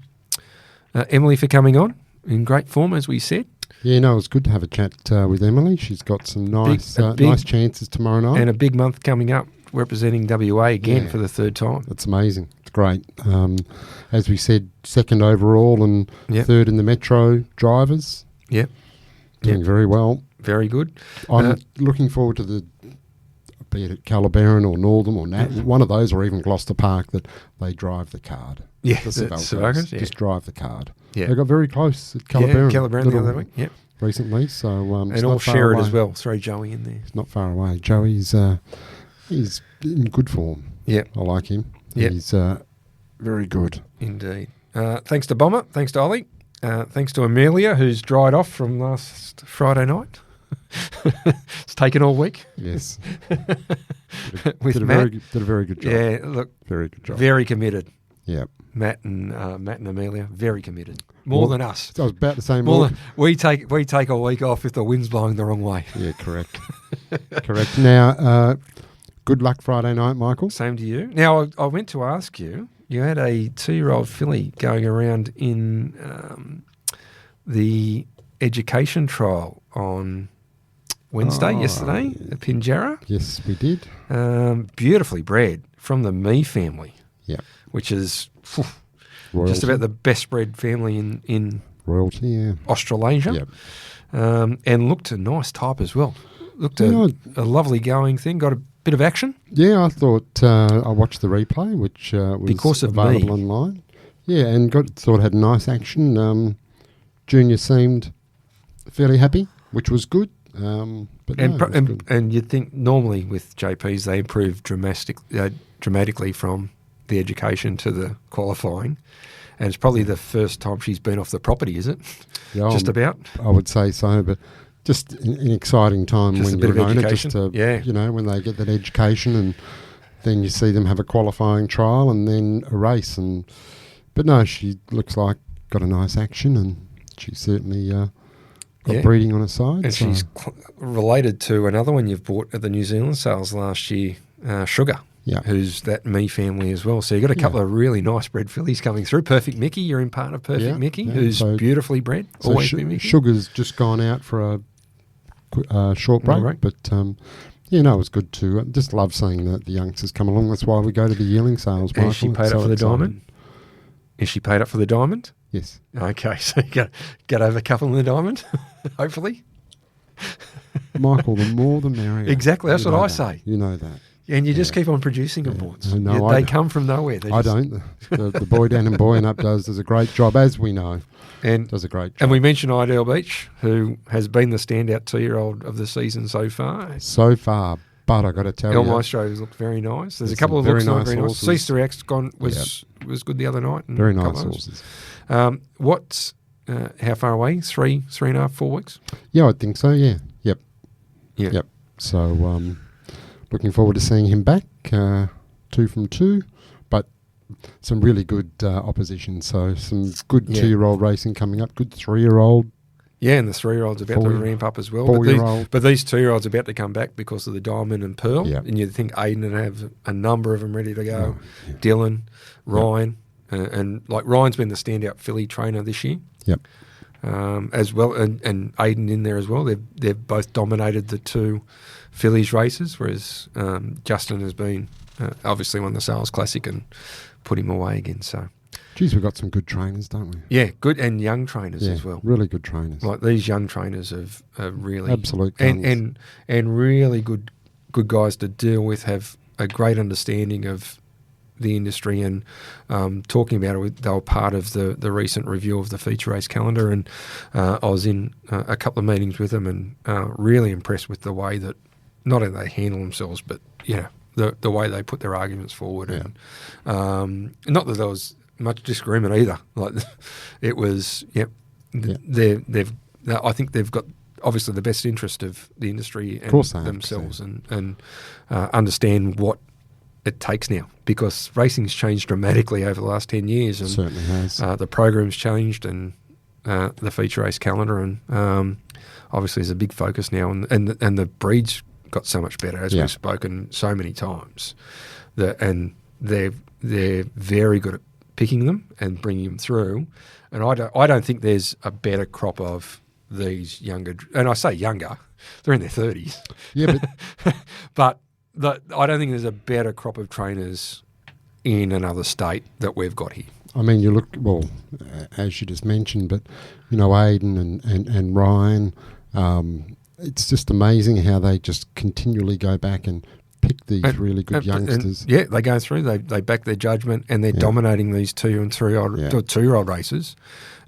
Emily for coming on in great form, as we said. Yeah, no, it was good to have a chat with Emily. She's got some nice chances tomorrow night, and a big month coming up, representing WA again for the third time. That's amazing. It's great. As we said, second overall and third in the Metro drivers. Yep. Doing very well. Very good. I'm looking forward to be it at Calabaran or Northam or one of those, or even Gloucester Park, that they drive the card. Yeah, the Suvaljko, just drive the card. Yeah. They got very close at Calabaran. Calabaran the other week. Yep. Recently, so and all share it as well. Throw Joey in there. It's not far away. Joey's he's in good form. Yeah. I like him. Yep. He's very good. Indeed. Thanks to Bomber. Thanks to Ollie. Thanks to Amelia, who's dried off from last Friday night. It's taken all week. Yes. With did Matt. Did a very good job. Yeah, look. Very good job. Very committed. Yeah. Matt and Amelia, very committed. More than us. I was about to say more. We take a week off if the wind's blowing the wrong way. Yeah, correct. Correct. Now, good luck Friday night, Michael. Same to you. Now, I went to ask you. You had a 2-year-old filly going around in the education trial on yesterday, at Pinjarra. Yes, we did. Beautifully bred from the Me family. Yeah. Which is Royalty. just about the best bred family in Royalty, yeah. Australasia. Yep. And looked a nice type as well. Looked a lovely going thing. Got a bit of action. Yeah, I thought I watched the replay, which was because of available Me. online. Yeah, and thought had nice action. Junior seemed fairly happy, which was good. But and you'd think normally with JPs they improve dramatically from the education to the qualifying, and it's probably the first time she's been off the property, is it? Yeah, just about. I would say so, but just an exciting time Just when a bit you're of an owner, education. just to, Yeah. you know, when they get that education, and then you see them have a qualifying trial and then a race. But no, she looks like got a nice action, and she certainly got breeding on her side. And she's related to another one you've bought at the New Zealand sales last year, Sugar. Yeah. Who's that Me family as well. So you've got a couple of really nice bred fillies coming through. Perfect Mickey, you're in part of Perfect Mickey, who's beautifully bred. So Always been Mickey. Sugar's just gone out for a short break, but it was good too. I just love seeing the youngsters come along. That's why we go to the yearling sales. Is she paid up for the diamond? Is she paid up for the diamond? Yes. Okay, so you get over a couple in the diamond, hopefully. Michael, the more the merrier. Exactly, that's what I say. You know that. And you just keep on producing them, Morts. No, they come from nowhere. I don't. The boy down in Boyanup does a great job, as we know. And does a great job. And we mentioned Idell Beach, who has been the standout 2-year-old of the season so far. But I got to tell you, El Maestro's looked very nice. There's a There's couple of some looks very not very nice nice. horses. C3X was good the other night. And very a couple nice of those. horses. What's how far away? 3.5, 4 weeks? Yeah, I think so. Yeah. Yep. Yeah. Yep. So looking forward to seeing him back. 2 from 2, but some really good opposition. So some good 2-year-old racing coming up. Good 3-year-old. Yeah, and the 3-year-old's about to ramp up as well. 4-year-old. But these 2-year-olds are about to come back because of the Diamond and Pearl. Yep. And you'd think Aiden would have a number of them ready to go. Dylan, Ryan, and like Ryan's been the standout filly trainer this year. Yep. As well, and Aiden in there as well. They've both dominated the 2 fillies races, whereas Justin has been obviously won the Sales Classic and put him away again. So. Geez, we've got some good trainers, don't we? Yeah, good, and young trainers as well. Really good trainers. Like these young trainers have really absolute and really good guys to deal with, have a great understanding of the industry, and talking about it. They were part of the recent review of the feature race calendar, and I was in a couple of meetings with them, and really impressed with the way that not only they handle themselves, but the way they put their arguments forward, and not that there was much disagreement either. Like it was, I think they've got obviously the best interest of the industry and themselves, and understand what it takes now, because racing's changed dramatically over the last 10 years, and it certainly has. The program's changed, and the feature race calendar, and obviously there's a big focus now, and the breeds got so much better, as we've spoken so many times, and they're very good at picking them and bringing them through, and I don't think there's a better crop of these younger, and I say younger, they're in their 30s. Yeah, but I don't think there's a better crop of trainers in another state that we've got here. I mean, you look, as you just mentioned, but Aiden and Ryan, it's just amazing how they just continually go back and pick these really good youngsters. And they go through, they back their judgment, and they're dominating these 2 and 2-year-old races,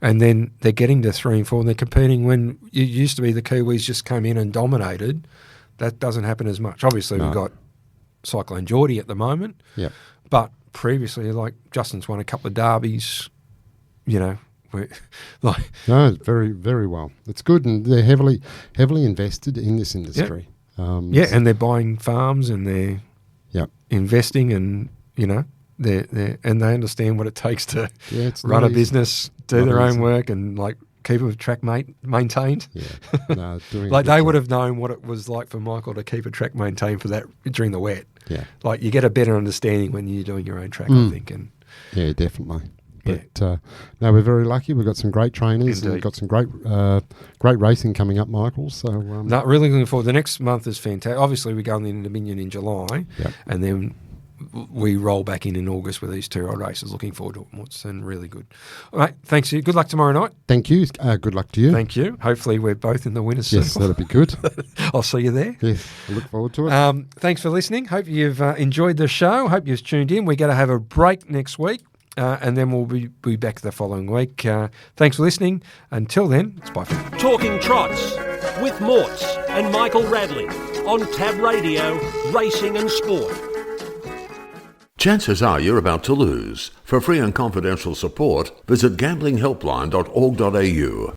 and then they're getting to 3 and 4, and they're competing when it used to be the Kiwis just came in and dominated. That doesn't happen as much. Obviously, we've got Cyclone Geordie at the moment. Yeah. But previously, like Justin's won a couple of derbies, you know, like no, very, very well. It's good, and they're heavily invested in this industry. And they're buying farms and they're investing, and you know, they understand what it takes to run a business, do their own work, and like keep a track maintained. Yeah, no, like they would have known what it was like for Michael to keep a track maintained for that during the wet. Yeah, like you get a better understanding when you're doing your own track, I think. And yeah, definitely. But no, we're very lucky. We've got some great trainers. Indeed. And we've got some great racing coming up, Michael. So no, really looking forward. The next month is fantastic. Obviously, we go in the Dominion in July, and then we roll back in August with these 2-year-old races. Looking forward to it, Morts, and really good. All right, thanks you. Good luck tomorrow night. Thank you. Good luck to you. Thank you. Hopefully, we're both in the winners' circle. Yes, that'll be good. I'll see you there. Yes, I look forward to it. Thanks for listening. Hope you've enjoyed the show. Hope you've tuned in. We're going to have a break next week. And then we'll be back the following week. Thanks for listening. Until then, it's bye for now. Talking Trots with Morts and Michael Radley on Tab Radio, Racing and Sport. Chances are you're about to lose. For free and confidential support, visit gamblinghelpline.org.au.